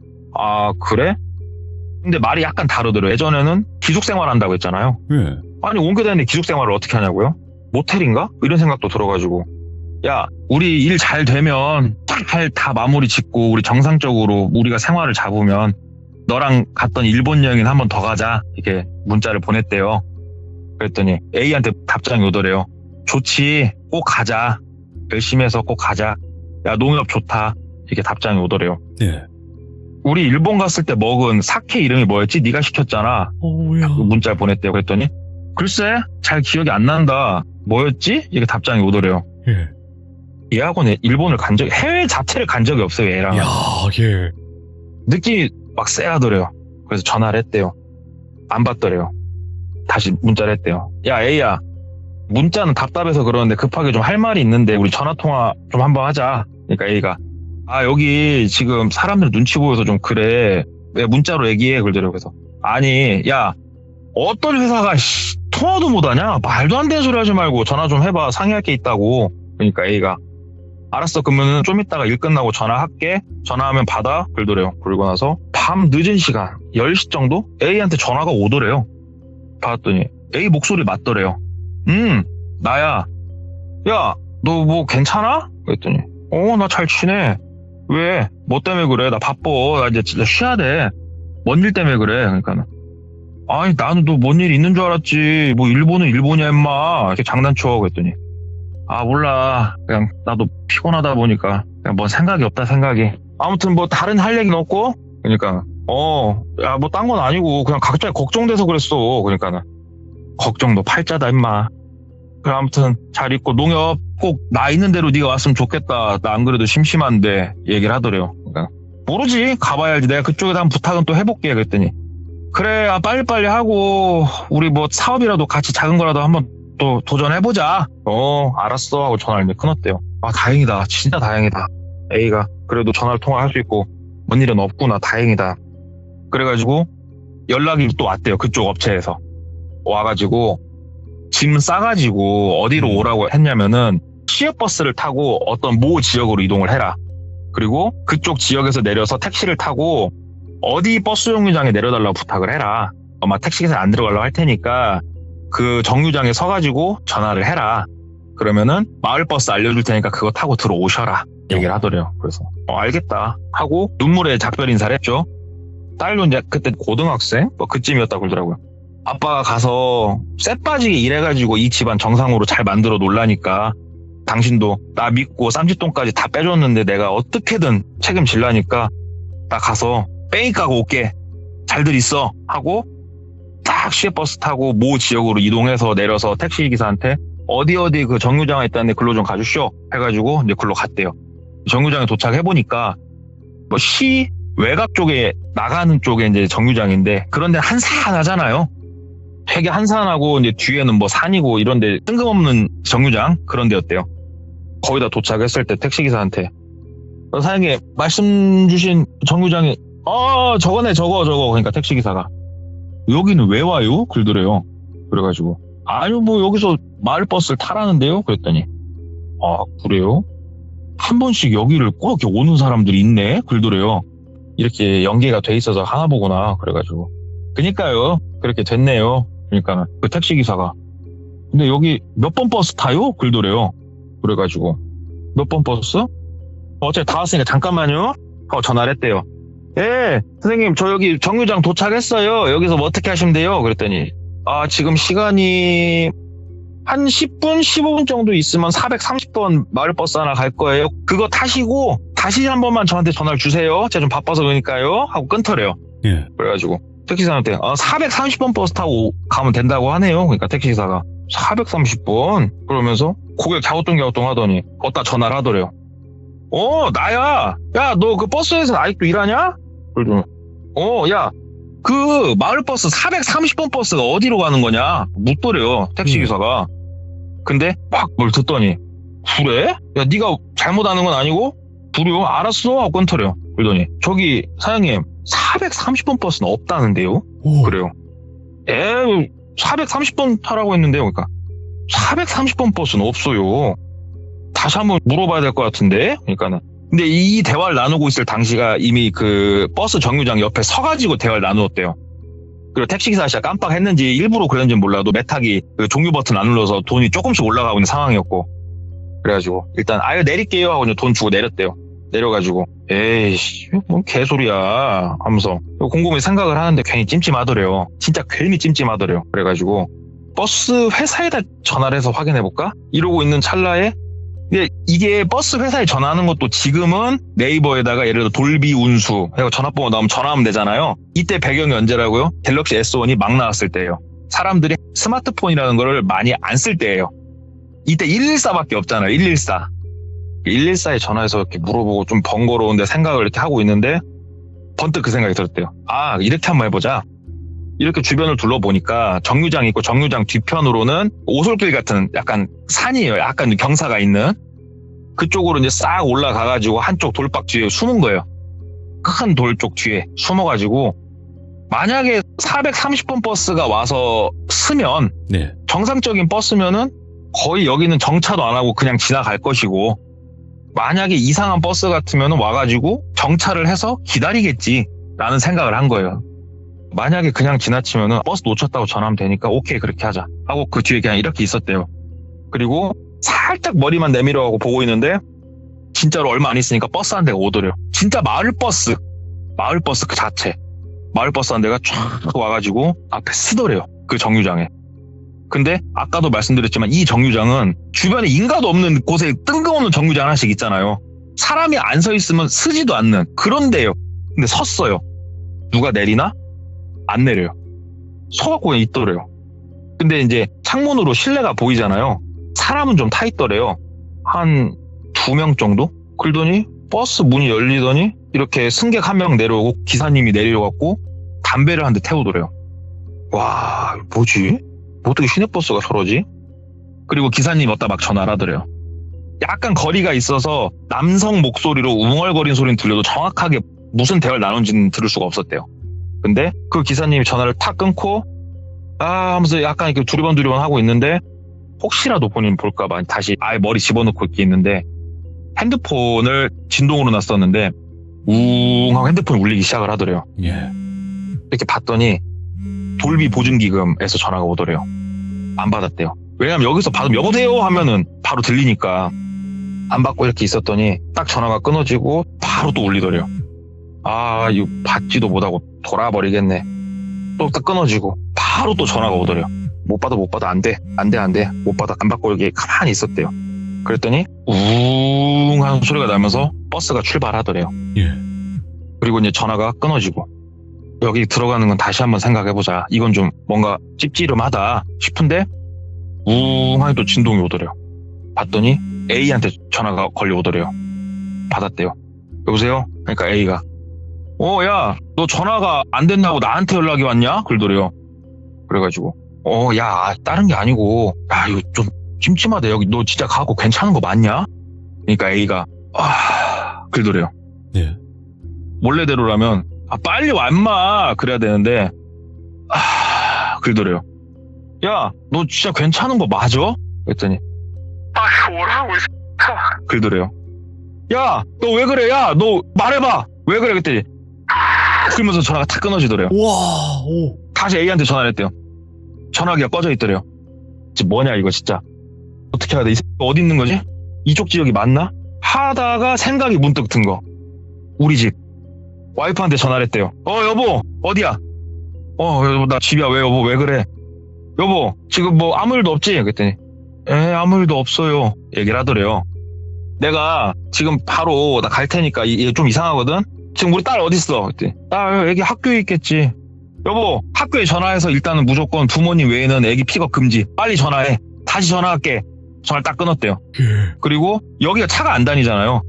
그래? 근데 말이 약간 다르더래요. 예전에는 기숙생활 한다고 했잖아요. 네. 아니 옮겨 다니는데 기숙생활을 어떻게 하냐고요? 모텔인가? 이런 생각도 들어가지고 야 우리 일 잘 되면 다 마무리 짓고 우리 정상적으로 우리가 생활을 잡으면 너랑 갔던 일본 여행인 한 번 더 가자 이렇게 문자를 보냈대요. 그랬더니 A한테 답장이 오더래요. 좋지 꼭 가자 열심히 해서 꼭 가자 야 농협 좋다 이렇게 답장이 오더래요. 네. 우리 일본 갔을 때 먹은 사케 이름이 뭐였지? 네가 시켰잖아. 오야. 문자를 보냈대요. 그랬더니 글쎄 잘 기억이 안 난다. 뭐였지? 이렇게 답장이 오더래요. 예. 얘하고는 일본을 해외 자체를 간 적이 없어요. 얘랑. 야, 예. 느낌이 막 쎄하더래요. 그래서 전화를 했대요. 안 받더래요. 다시 문자를 했대요. 야 A야 문자는 답답해서 그러는데 급하게 좀 할 말이 있는데 우리 전화통화 좀 한번 하자. 그러니까 A가 여기 지금 사람들 눈치 보여서 좀 그래. 왜 문자로 얘기해 그러더래요. 그래서 아니 야 어떤 회사가 통화도 못하냐? 말도 안 되는 소리 하지 말고 전화 좀 해봐. 상의할 게 있다고. 그러니까 A가 알았어 그러면 좀 이따가 일 끝나고 전화할게. 전화하면 받아. 그러더래요. 그러고 나서 밤 늦은 시간 10시 정도 A한테 전화가 오더래요. 받았더니 A 목소리 맞더래요. 나야. 야 너 뭐 괜찮아? 그랬더니 나 잘 지내. 왜? 뭐 때문에 그래? 나 바빠. 나 이제 진짜 쉬어야 돼. 뭔 일 때문에 그래? 그러니까 아니 나는 너 뭔 일 있는 줄 알았지. 뭐 일본은 일본이야 임마. 이렇게 장난쳐. 그랬더니 몰라. 그냥 나도 피곤하다 보니까 그냥 뭔 생각이 없다 생각이. 아무튼 뭐 다른 할 얘기는 없고. 그러니까 야 뭐 딴 건 아니고 그냥 각자 걱정돼서 그랬어. 그러니까 걱정도 팔자다 임마. 그래 아무튼 잘 있고 농협 꼭 나 있는 대로 네가 왔으면 좋겠다. 나 안 그래도 심심한데 얘기를 하더래요. 그러니까 모르지. 가봐야 알지. 내가 그쪽에다 한번 부탁은 또 해볼게. 그랬더니 그래, 빨리빨리 하고 우리 뭐 사업이라도 같이 작은 거라도 한번 또 도전해보자. 알았어 하고 전화를 이제 끊었대요. 아, 다행이다. 진짜 다행이다. A가 그래도 전화를 통화할 수 있고 뭔 일은 없구나. 다행이다. 그래가지고 연락이 또 왔대요. 그쪽 업체에서 와가지고 짐 싸가지고 어디로 오라고 했냐면은 시외버스를 타고 어떤 모 지역으로 이동을 해라. 그리고 그쪽 지역에서 내려서 택시를 타고 어디 버스 정류장에 내려달라고 부탁을 해라. 아마 택시기사 안 들어가려고 할 테니까 그 정류장에 서가지고 전화를 해라. 그러면은 마을버스 알려줄 테니까 그거 타고 들어오셔라. 얘기를 하더래요. 그래서 알겠다 하고 눈물에 작별 인사를 했죠. 딸도 이제 그때 고등학생? 뭐 그쯤이었다고 그러더라고요. 아빠가 가서 쎄 빠지게 일해가지고 이 집안 정상으로 잘 만들어 놓으려니까 당신도 나 믿고 쌈짓돈까지 다 빼줬는데 내가 어떻게든 책임질라니까 나 가서 뺑이 까고 올게. 잘들 있어 하고 딱 시외버스 타고 모 지역으로 이동해서 내려서 택시기사한테 어디 그 정류장에 있다는데 글로 좀 가주쇼 해가지고 이제 글로 갔대요. 정류장에 도착해보니까 뭐 시 외곽 쪽에 나가는 쪽에 이제 정류장인데 그런 데는 한산하잖아요. 되게 한산하고 이제 뒤에는 뭐 산이고 이런데 뜬금없는 정류장 그런 데였대요. 거기다 도착했을 때 택시기사한테 사장님 말씀 주신 정류장이 저거네 저거 그러니까 택시기사가 여기는 왜 와요? 그러더래요. 그래가지고 아니요 뭐 여기서 마을버스를 타라는데요. 그랬더니 그래요? 한 번씩 여기를 꼭 이렇게 오는 사람들이 있네. 그러더래요. 이렇게 연계가 돼 있어서 하나 보구나. 그래가지고 그니까요 그렇게 됐네요. 그러니까 그 택시기사가 근데 여기 몇 번 버스 타요? 그러더래요. 그래가지고 몇 번 버스? 어차피 다 왔으니까 잠깐만요 하고 전화를 했대요. 예 선생님 저 여기 정류장 도착했어요. 여기서 뭐 어떻게 하시면 돼요? 그랬더니 지금 시간이 한 10분 15분 정도 있으면 430번 마을버스 하나 갈 거예요. 그거 타시고 다시 한 번만 저한테 전화를 주세요. 제가 좀 바빠서 그러니까요 하고 끊더래요. 예. 그래가지고 택시기사한테 430번 버스 타고 가면 된다고 하네요. 그러니까 택시기사가 430번 그러면서 고개 갸우뚱갸우뚱 하더니 어디다 전화를 하더래요. 나야. 야, 너 그 버스에서 아직도 일하냐? 그러더니 야, 그 마을버스 430번 버스가 어디로 가는 거냐? 묻더래요. 택시기사가. 근데 막 뭘 듣더니 그래? 야, 네가 잘못하는 건 아니고? 그래요? 알았어 하고 끊더래요. 그러더니 저기 사장님 430번 버스는 없다는데요? 오. 그래요. 430번 타라고 했는데요. 그러니까 430번 버스는 없어요. 다시 한번 물어봐야 될 것 같은데. 그러니까는. 근데 이 대화를 나누고 있을 당시가 이미 그 버스 정류장 옆에 서가지고 대화를 나누었대요. 그리고 택시기사 아저씨가 깜빡했는지 일부러 그랬는지 몰라도 메타기 그 종류 버튼 안 눌러서 돈이 조금씩 올라가고 있는 상황이었고. 그래가지고 일단 아유 내릴게요 하고 돈 주고 내렸대요. 내려가지고 에이씨 뭔 개소리야 하면서 곰곰이 생각을 하는데 괜히 찜찜하더래요. 진짜 괜히 찜찜하더래요. 그래가지고 버스 회사에다 전화를 해서 확인해볼까? 이러고 있는 찰나에 이게 버스 회사에 전화하는 것도 지금은 네이버에다가 예를 들어 돌비 운수 해서 전화번호 나오면 전화하면 되잖아요. 이때 배경이 언제라고요? 갤럭시 S1이 막 나왔을 때예요. 사람들이 스마트폰이라는 거를 많이 안 쓸 때예요. 이때 114밖에 없잖아요. 114. 114에 전화해서 이렇게 물어보고 좀 번거로운데 생각을 이렇게 하고 있는데 번뜩 그 생각이 들었대요. 이렇게 한번 해보자. 이렇게 주변을 둘러보니까 정류장이 있고 정류장 뒤편으로는 오솔길 같은 약간 산이에요. 약간 경사가 있는 그쪽으로 이제 싹 올라가가지고 한쪽 돌박 뒤에 숨은 거예요. 큰 돌 쪽 뒤에 숨어가지고 만약에 430번 버스가 와서 쓰면 네. 정상적인 버스면은 거의 여기는 정차도 안 하고 그냥 지나갈 것이고 만약에 이상한 버스 같으면 와가지고 정차를 해서 기다리겠지라는 생각을 한 거예요. 만약에 그냥 지나치면은 버스 놓쳤다고 전화하면 되니까 오케이 그렇게 하자 하고 그 뒤에 그냥 이렇게 있었대요. 그리고 살짝 머리만 내밀어가고 보고 있는데 진짜로 얼마 안 있으니까 버스 한 대가 오더래요. 진짜 마을버스 그 자체 마을버스 한 대가 쫙 와가지고 앞에 쓰더래요. 그 정류장에. 근데 아까도 말씀드렸지만 이 정류장은 주변에 인가도 없는 곳에 뜬금없는 정류장 하나씩 있잖아요. 사람이 안 서 있으면 쓰지도 않는 그런 데요. 근데 섰어요. 누가 내리나? 안 내려요. 서갖고 그냥 있더래요. 근데 이제 창문으로 실내가 보이잖아요. 사람은 좀 타 있더래요. 한 2명 정도? 그러더니 버스 문이 열리더니 이렇게 승객 한 명 내려오고 기사님이 내려갖고 담배를 한 대 태우더래요. 와, 뭐지? 어떻게 시내버스가 저러지? 그리고 기사님 어디다 막 전화를 하더래요. 약간 거리가 있어서 남성 목소리로 웅얼거린 소리는 들려도 정확하게 무슨 대화를 나눈지는 들을 수가 없었대요. 근데 그 기사님이 전화를 탁 끊고 하면서 약간 이렇게 두리번두리번 하고 있는데 혹시라도 본인 볼까봐 다시 아예 머리 집어넣고 있게 있는데 핸드폰을 진동으로 놨었는데 웅 하고 핸드폰이 울리기 시작을 하더래요. 예. 이렇게 봤더니 돌비 보증기금에서 전화가 오더래요. 안 받았대요. 왜냐면 여기서 받으면 여보세요 하면은 바로 들리니까 안 받고 이렇게 있었더니 딱 전화가 끊어지고 바로 또 울리더래요. 이거 받지도 못하고 돌아버리겠네. 또 딱 끊어지고 바로 또 전화가 오더래요. 못 받아 안 돼 못 받아 안 받고 여기 가만히 있었대요. 그랬더니 웅 하는 소리가 나면서 버스가 출발하더래요. 예. 그리고 이제 전화가 끊어지고 여기 들어가는 건 다시 한번 생각해보자. 이건 좀 뭔가 찝찝하다 싶은데 웅 하니 또 진동이 오더래요. 봤더니 A한테 전화가 걸려오더래요. 받았대요. 여보세요? 그러니까 A가 야 너 전화가 안 된다고 나한테 연락이 왔냐? 그러더래요. 그래가지고 야 다른 게 아니고 야 이거 좀 찜찜하다. 여기 너 진짜 가고 괜찮은 거 맞냐? 그러니까 A가 그러더래요. 예. 원래대로라면 빨리 와 임마 그래야 되는데 그러더래요. 야 너 진짜 괜찮은 거 맞아? 그랬더니 뭐라고 그러더래요. 야 너 왜 그래? 야 너 말해봐 왜 그래? 그랬더니 그러면서 전화가 탁 끊어지더래요. 와, 오. 다시 A한테 전화를 했대요. 전화기가 꺼져 있더래요. 지금 뭐냐 이거 진짜 어떻게 해야 돼? 이 새끼 어디 있는 거지? 이쪽 지역이 맞나? 하다가 생각이 문득 든 거. 우리 집 와이프한테 전화를 했대요. 여보 어디야? 여보 나 집이야. 왜 여보 왜 그래? 여보 지금 뭐 아무 일도 없지? 그랬더니 아무 일도 없어요 얘기를 하더래요. 내가 지금 바로 나 갈 테니까 이게 좀 이상하거든? 지금 우리 딸 어딨어? 그랬더니 딸 애기 학교에 있겠지. 여보 학교에 전화해서 일단은 무조건 부모님 외에는 애기 픽업 금지. 빨리 전화해. 다시 전화할게. 전화를 딱 끊었대요. 그리고 여기가 차가 안 다니잖아요.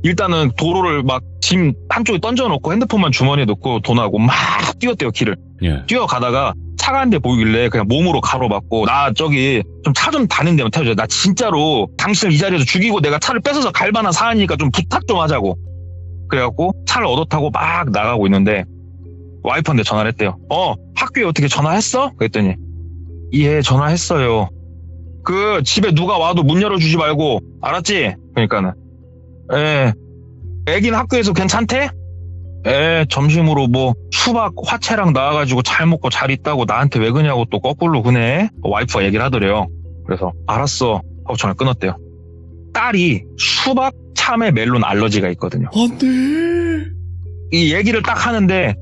일단은 도로를 막 짐 한쪽에 던져놓고 핸드폰만 주머니에 넣고 돈하고 막 뛰었대요 길을. 예. 뛰어가다가 차가 한 대 보이길래 그냥 몸으로 가로막고 나 저기 좀 차 좀 다니는 데만 태워줘. 나 진짜로 당신을 이 자리에서 죽이고 내가 차를 뺏어서 갈 만한 사안이니까 좀 부탁 좀 하자고. 그래갖고 차를 얻어 타고 막 나가고 있는데 와이프한테 전화를 했대요. 학교에 어떻게 전화했어? 그랬더니 예 전화했어요. 그 집에 누가 와도 문 열어주지 말고 알았지? 그러니까는 애기는 학교에서 괜찮대? 점심으로 뭐 수박 화채랑 나와가지고 잘 먹고 잘 있다고 나한테 왜 그냐고 또 거꾸로 그네. 와이프가 얘기를 하더래요. 그래서 알았어 하고 전화 끊었대요. 딸이 수박, 참외, 멜론 알러지가 있거든요. 안 돼. 이 얘기를 딱 하는데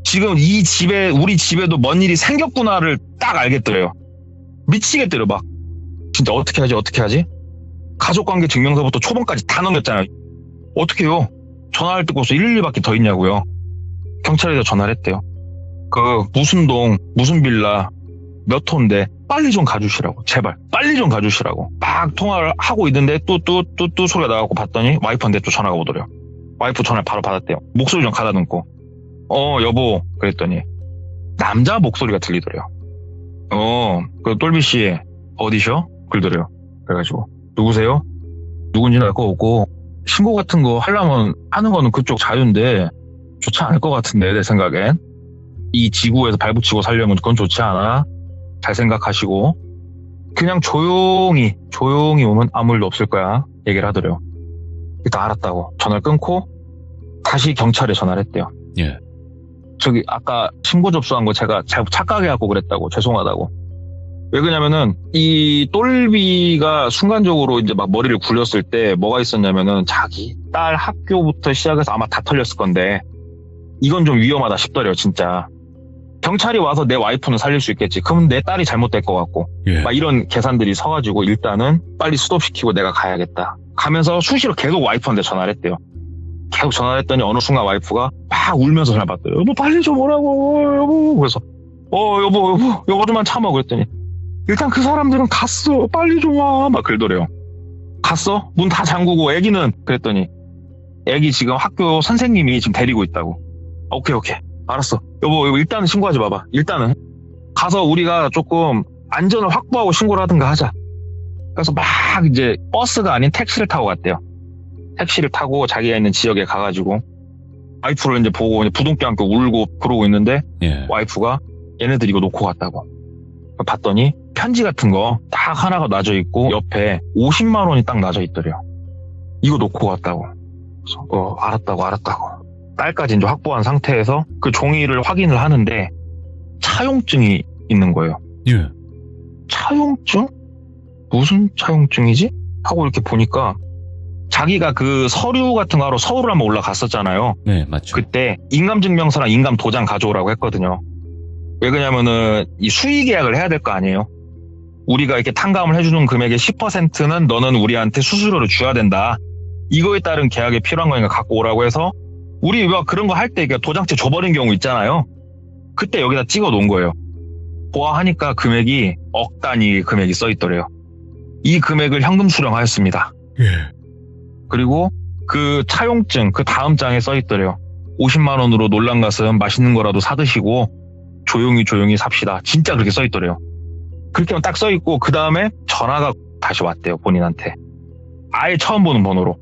지금 이 집에 우리 집에도 뭔 일이 생겼구나를 딱 알겠더래요. 미치겠더래요. 막 진짜 어떻게 하지? 가족관계 증명서부터 초본까지 다 넘겼잖아요. 어떻게 해요? 전화할 때 벌써 112밖에 더 있냐고요. 경찰에서 전화를 했대요. 그 무슨 동 무슨 빌라 몇 호인데 빨리 좀 가주시라고. 제발 빨리 좀 가주시라고. 막 통화를 하고 있는데 또 소리가 나가고 봤더니 와이프한테 또 전화가 오더래요. 와이프 전화를 바로 받았대요. 목소리 좀 가다듬고 여보 그랬더니 남자 목소리가 들리더래요. 그 똘비씨 어디셔? 그러더래요. 그래가지고 누구세요? 누군지는 알 거 없고 신고 같은 거 하려면 하는 거는 그쪽 자유인데 좋지 않을 것 같은데 내 생각엔 이 지구에서 발붙이고 살려면 그건 좋지 않아. 잘 생각하시고 그냥 조용히 오면 아무 일도 없을 거야 얘기를 하더래요. 일단 알았다고 전화를 끊고 다시 경찰에 전화를 했대요. 예. 저기 아까 신고 접수한 거 제가 잘못 착각해갖고 그랬다고 죄송하다고. 왜 그러냐면은 이 똘비가 순간적으로 이제 막 머리를 굴렸을 때 뭐가 있었냐면은 자기 딸 학교부터 시작해서 아마 다 털렸을 건데 이건 좀 위험하다 싶더래요 진짜. 경찰이 와서 내 와이프는 살릴 수 있겠지. 그럼 내 딸이 잘못될 것 같고 예. 막 이런 계산들이 서가지고 일단은 빨리 스톱시키고 내가 가야겠다. 가면서 수시로 계속 와이프한테 전화를 했대요. 계속 전화를 했더니 어느 순간 와이프가 막 울면서 전화 받더래요. 여보 빨리 좀 오라고 여보. 그래서 여보 좀만 참아 그랬더니 일단 그 사람들은 갔어. 빨리 좀 와. 막 그러더래요. 갔어? 문 다 잠그고 애기는? 그랬더니 애기 지금 학교 선생님이 지금 데리고 있다고. 오케이. 알았어. 여보 일단은 신고하지 마봐. 일단은 가서 우리가 조금 안전을 확보하고 신고를 하든가 하자. 그래서 막 이제 버스가 아닌 택시를 타고 갔대요. 택시를 타고 자기가 있는 지역에 가가지고 와이프를 이제 보고 이제 부둥켜 안고 울고 그러고 있는데 예. 와이프가 얘네들 이거 놓고 갔다고. 봤더니 편지 같은 거 딱 하나가 놔져 있고 옆에 50만 원이 딱 놔져 있더래요. 이거 놓고 갔다고. 그래서 알았다고. 딸까지 이제 확보한 상태에서 그 종이를 확인을 하는데 차용증이 있는 거예요. 예. 차용증? 무슨 차용증이지? 하고 이렇게 보니까 자기가 그 서류 같은 거 하러 서울을 한번 올라갔었잖아요. 네, 맞죠. 그때 인감증명서랑 인감도장 가져오라고 했거든요. 왜 그러냐면은 이 수의 계약을 해야 될 거 아니에요. 우리가 이렇게 탕감을 해주는 금액의 10%는 너는 우리한테 수수료를 줘야 된다. 이거에 따른 계약에 필요한 거니까 갖고 오라고 해서 우리 막 그런 거 할 때 도장채 줘버린 경우 있잖아요. 그때 여기다 찍어 놓은 거예요. 보아하니까 금액이 억 단위 금액이 써 있더래요. 이 금액을 현금 수령하였습니다. 예. 그리고 그 차용증 그 다음 장에 써 있더래요. 50만 원으로 놀란 가슴 맛있는 거라도 사드시고 조용히 삽시다. 진짜 그렇게 써 있더래요. 그렇게만 딱 써 있고 그 다음에 전화가 다시 왔대요. 본인한테. 아예 처음 보는 번호로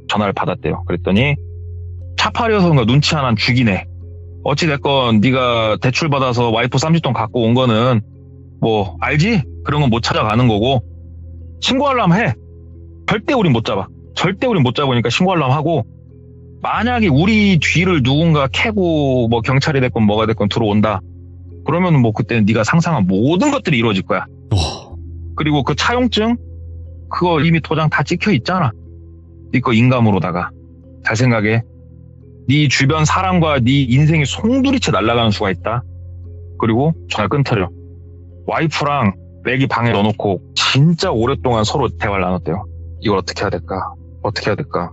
전화를 받았대요. 그랬더니 차팔이어서인가 눈치 하나 죽이네. 어찌됐건 네가 대출 받아서 와이프 30돈 갖고 온 거는 뭐 알지? 그런 건 못 찾아가는 거고 신고하려면 해. 절대 우린 못 잡으니까 신고하려면 하고 만약에 우리 뒤를 누군가 캐고 뭐 경찰이 됐건 뭐가 됐건 들어온다. 그러면 뭐 그때는 네가 상상한 모든 것들이 이루어질 거야. 그리고 그 차용증 그거 이미 도장 다 찍혀 있잖아. 네 거 인감으로다가 잘 생각해. 네 주변 사람과 네 인생이 송두리째 날아가는 수가 있다. 그리고 전화 끊더래요. 와이프랑 애기 방에 넣어놓고 진짜 오랫동안 서로 대화를 나눴대요. 이걸 어떻게 해야 될까?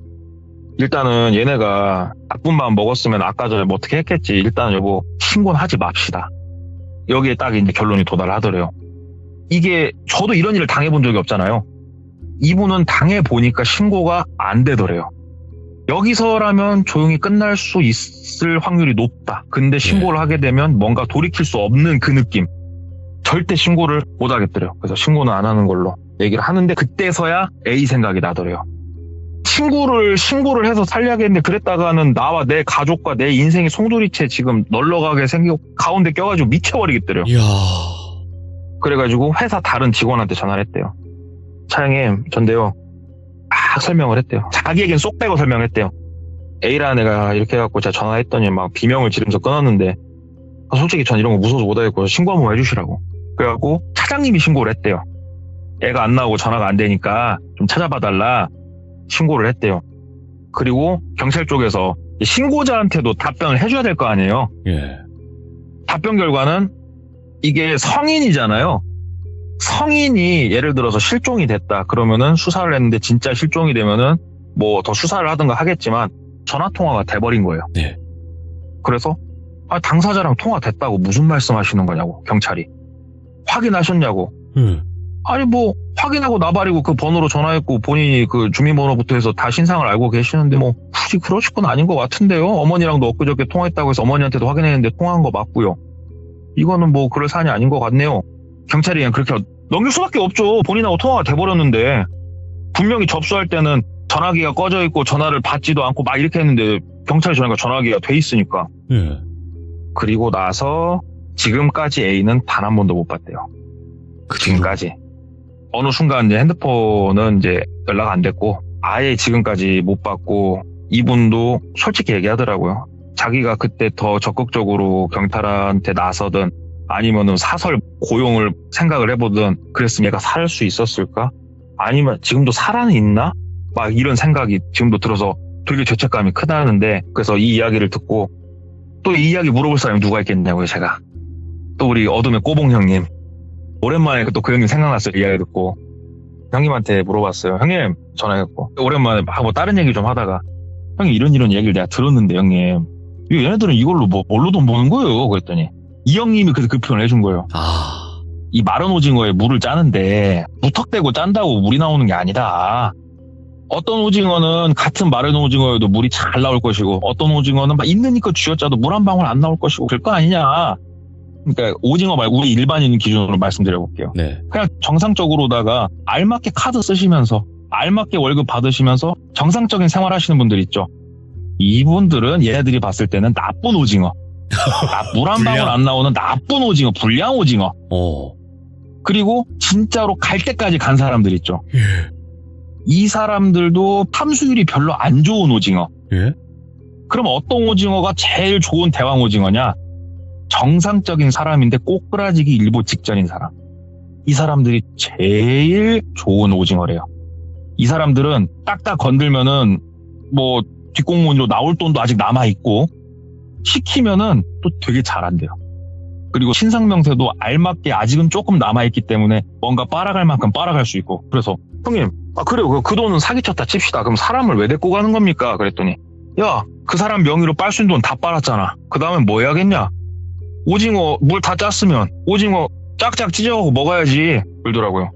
일단은 얘네가 나쁜 마음 먹었으면 아까 전에 뭐 어떻게 했겠지. 일단은 여보 신고는 하지 맙시다. 여기에 딱 이제 결론이 도달하더래요. 이게 저도 이런 일을 당해본 적이 없잖아요. 이분은 당해보니까 신고가 안 되더래요. 여기서라면 조용히 끝날 수 있을 확률이 높다. 근데 신고를 하게 되면 뭔가 돌이킬 수 없는 그 느낌. 절대 신고를 못 하겠더래요. 그래서 신고는 안 하는 걸로 얘기를 하는데 그때서야 A 생각이 나더래요. 신고를 해서 살려야겠는데 그랬다가는 나와 내 가족과 내 인생이 송두리째 지금 널러가게 생기고 가운데 껴가지고 미쳐버리겠더래요. 이야. 그래가지고 회사 다른 직원한테 전화를 했대요. 차장님 전데요. 막 설명을 했대요. 자기에겐 쏙 빼고 설명했대요. A라는 애가 이렇게 해갖고 제가 전화했더니 막 비명을 지르면서 끊었는데 솔직히 전 이런 거 무서워서 못하겠고 신고 한번 해주시라고. 그래갖고 차장님이 신고를 했대요. 애가 안 나오고 전화가 안 되니까 좀 찾아봐달라 신고를 했대요. 그리고 경찰 쪽에서 신고자한테도 답변을 해줘야 될 거 아니에요. 예. 답변 결과는 이게 성인이잖아요. 성인이 예를 들어서 실종이 됐다 그러면은 수사를 했는데 진짜 실종이 되면은 뭐 더 수사를 하든가 하겠지만 전화통화가 돼버린 거예요. 네. 그래서 당사자랑 통화됐다고 무슨 말씀하시는 거냐고 경찰이. 확인하셨냐고. 아니 뭐 확인하고 나발이고 그 번호로 전화했고 본인이 그 주민번호부터 해서 다 신상을 알고 계시는데 뭐 굳이 그러실 건 아닌 것 같은데요. 어머니랑도 엊그저께 통화했다고 해서 어머니한테도 확인했는데 통화한 거 맞고요. 이거는 뭐 그럴 사안이 아닌 것 같네요. 경찰이 그냥 그렇게 넘길 수밖에 없죠. 본인하고 통화가 돼버렸는데 분명히 접수할 때는 전화기가 꺼져 있고 전화를 받지도 않고 막 이렇게 했는데 경찰이 전화가 전화기가 돼 있으니까. 예. 그리고 나서 지금까지 A는 단 한 번도 못 봤대요. 지금까지. 어느 순간 이제 핸드폰은 이제 연락 안 됐고 아예 지금까지 못 받고 이분도 솔직히 얘기하더라고요. 자기가 그때 더 적극적으로 경찰한테 나서든 아니면은 사설 고용을 생각을 해보든 그랬으면 얘가 살 수 있었을까? 아니면 지금도 살아는 있나? 막 이런 생각이 지금도 들어서 되게 죄책감이 크다는데 그래서 이 이야기를 듣고 또 이 이야기 물어볼 사람이 누가 있겠냐고요, 제가. 또 우리 어둠의 꼬봉 형님. 오랜만에 또 그 형님 생각났어요, 이야기 듣고. 형님한테 물어봤어요. 형님, 전화했고. 오랜만에 뭐 다른 얘기 좀 하다가 형님 이런 얘기를 내가 들었는데 형님. 얘네들은 이걸로 뭘로 돈 버는 거예요? 그랬더니 이 형님이 그래서 그 표현을 해준 거예요. 이 마른 오징어에 물을 짜는데 무턱대고 짠다고 물이 나오는 게 아니다. 어떤 오징어는 같은 마른 오징어여도 물이 잘 나올 것이고 어떤 오징어는 막 있으니까 쥐어짜도 물 한 방울 안 나올 것이고 그럴 거 아니냐. 그러니까 오징어 말고 우리 일반인 기준으로 말씀드려 볼게요. 네. 그냥 정상적으로다가 알맞게 카드 쓰시면서 알맞게 월급 받으시면서 정상적인 생활 하시는 분들 있죠. 이분들은 얘네들이 봤을 때는 나쁜 오징어. 물 한 방울 안 나오는 나쁜 오징어, 불량 오징어. 그리고 진짜로 갈 때까지 간 사람들 있죠. 예. 이 사람들도 탐수율이 별로 안 좋은 오징어. 예? 그럼 어떤 오징어가 제일 좋은 대왕 오징어냐? 정상적인 사람인데 꼬꾸라지기 일보 직전인 사람. 이 사람들이 제일 좋은 오징어래요. 이 사람들은 딱딱 건들면은 뭐 뒷공무니로 나올 돈도 아직 남아있고 시키면은 또 되게 잘한대요. 그리고 신상명세도 알맞게 아직은 조금 남아있기 때문에 뭔가 빨아갈 만큼 빨아갈 수 있고. 그래서 형님, 그래요. 그 돈은 사기쳤다 칩시다. 그럼 사람을 왜 데리고 가는 겁니까? 그랬더니 야, 그 사람 명의로 빨 수 있는 돈 다 빨았잖아. 그 다음에 뭐 해야겠냐? 오징어 물 다 짰으면 오징어 짝짝 찢어가고 먹어야지. 그러더라고요.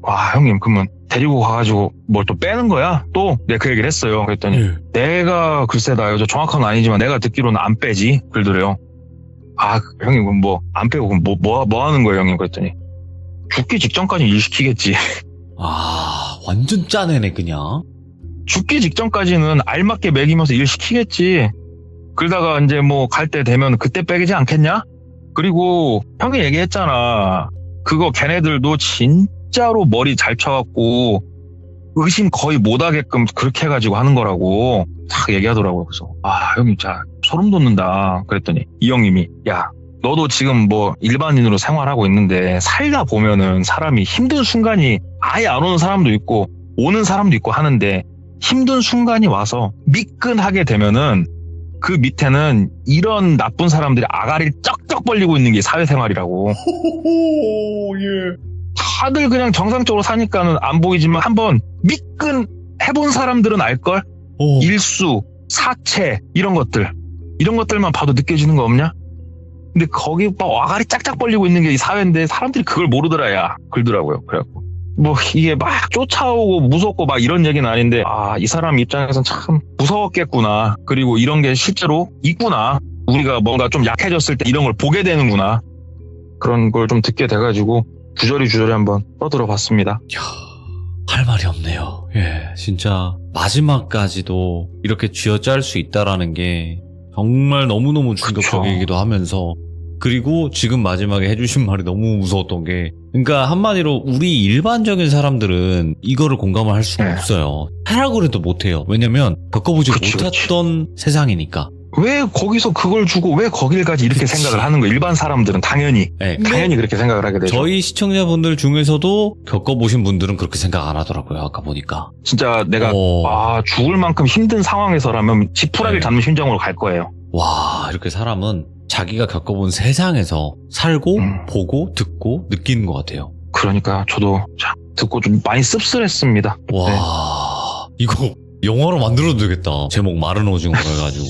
와, 형님, 그러면 데리고 가가지고 뭘 또 빼는 거야? 또 내가 그 얘기를 했어요. 그랬더니 내가 글쎄다, 저 정확한 건 아니지만 내가 듣기로는 안 빼지. 그러더래요. 아, 형님, 그럼 뭐 안 빼고 그럼 뭐 하는 거예요, 형님? 그랬더니 죽기 직전까지 일 시키겠지. 아, 완전 짜내네 그냥. 죽기 직전까지는 알맞게 먹이면서 일 시키겠지. 그러다가 이제 뭐 갈 때 되면 그때 빼기지 않겠냐? 그리고 형이 얘기했잖아. 그거 걔네들도 진짜로 머리 잘 쳐갖고 의심 거의 못하게끔 그렇게 해가지고 하는 거라고 딱 얘기하더라고요. 그래서 아, 형님 자 소름 돋는다. 그랬더니 이 형님이 야, 너도 지금 뭐 일반인으로 생활하고 있는데 살다 보면은 사람이 힘든 순간이 아예 안 오는 사람도 있고 오는 사람도 있고 하는데 힘든 순간이 와서 미끈하게 되면은 그 밑에는 이런 나쁜 사람들이 아가리를 쩍쩍 벌리고 있는 게 사회생활이라고. 예. 다들 그냥 정상적으로 사니까는 안 보이지만 한번 미끈 해본 사람들은 알걸? 일수, 사체 이런 것들만 봐도 느껴지는 거 없냐? 근데 거기 막 아가리 짝짝 벌리고 있는 게 이 사회인데 사람들이 그걸 모르더라 야. 그러더라고요. 그래갖고 뭐 이게 막 쫓아오고 무섭고 막 이런 얘기는 아닌데 아, 이 사람 입장에선 참 무서웠겠구나. 그리고 이런 게 실제로 있구나. 우리가 뭔가 좀 약해졌을 때 이런 걸 보게 되는구나. 그런 걸 좀 듣게 돼가지고 주저리 한번 떠들어 봤습니다. 할 말이 없네요. 예, 진짜 마지막까지도 이렇게 쥐어짤 수 있다라는 게 정말 너무너무 충격적이기도 하면서, 그리고 지금 마지막에 해주신 말이 너무 무서웠던 게, 그러니까 한마디로 우리 일반적인 사람들은 이거를 공감을 할 수가 없어요. 하라고 해도 못해요. 왜냐면 겪어보지 못했던 세상이니까. 왜 거기서 그걸 주고 왜 거길 가지 이렇게 생각을 하는 거예요. 일반 사람들은 당연히 그렇게 생각을 하게 되죠. 저희 시청자분들 중에서도 겪어보신 분들은 그렇게 생각 안 하더라고요. 아까 보니까 진짜 내가 죽을 만큼 힘든 상황에서라면 지푸라기를 잡는 심정으로 갈 거예요. 와, 이렇게 사람은 자기가 겪어본 세상에서 살고 보고 듣고 느끼는 것 같아요. 그러니까 저도 듣고 좀 많이 씁쓸했습니다. 와, 이거 영화로 만들어도 되겠다. 제목 마른 오징어로 해가지고.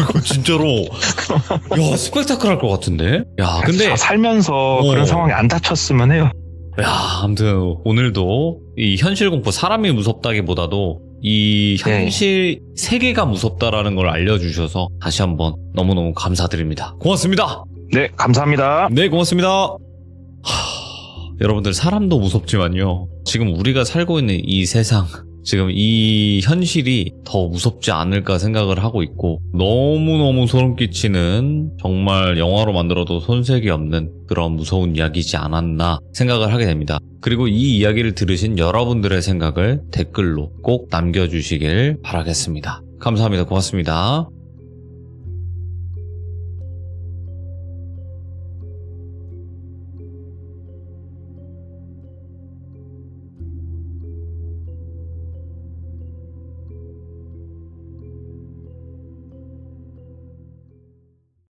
이거 진짜로 야, 스펙타클할 것 같은데. 야, 근데 살면서 그런 상황에 안 다쳤으면 해요. 야, 아무튼 오늘도 이 현실 공포, 사람이 무섭다기보다도 이 현실 세계가 무섭다라는 걸 알려주셔서 다시 한번 너무너무 감사드립니다. 고맙습니다. 네, 감사합니다. 네, 고맙습니다. 여러분들, 사람도 무섭지만요, 지금 우리가 살고 있는 이 세상, 지금 이 현실이 더 무섭지 않을까 생각을 하고 있고, 너무너무 소름 끼치는, 정말 영화로 만들어도 손색이 없는 그런 무서운 이야기지 않았나 생각을 하게 됩니다. 그리고 이 이야기를 들으신 여러분들의 생각을 댓글로 꼭 남겨주시길 바라겠습니다. 감사합니다. 고맙습니다.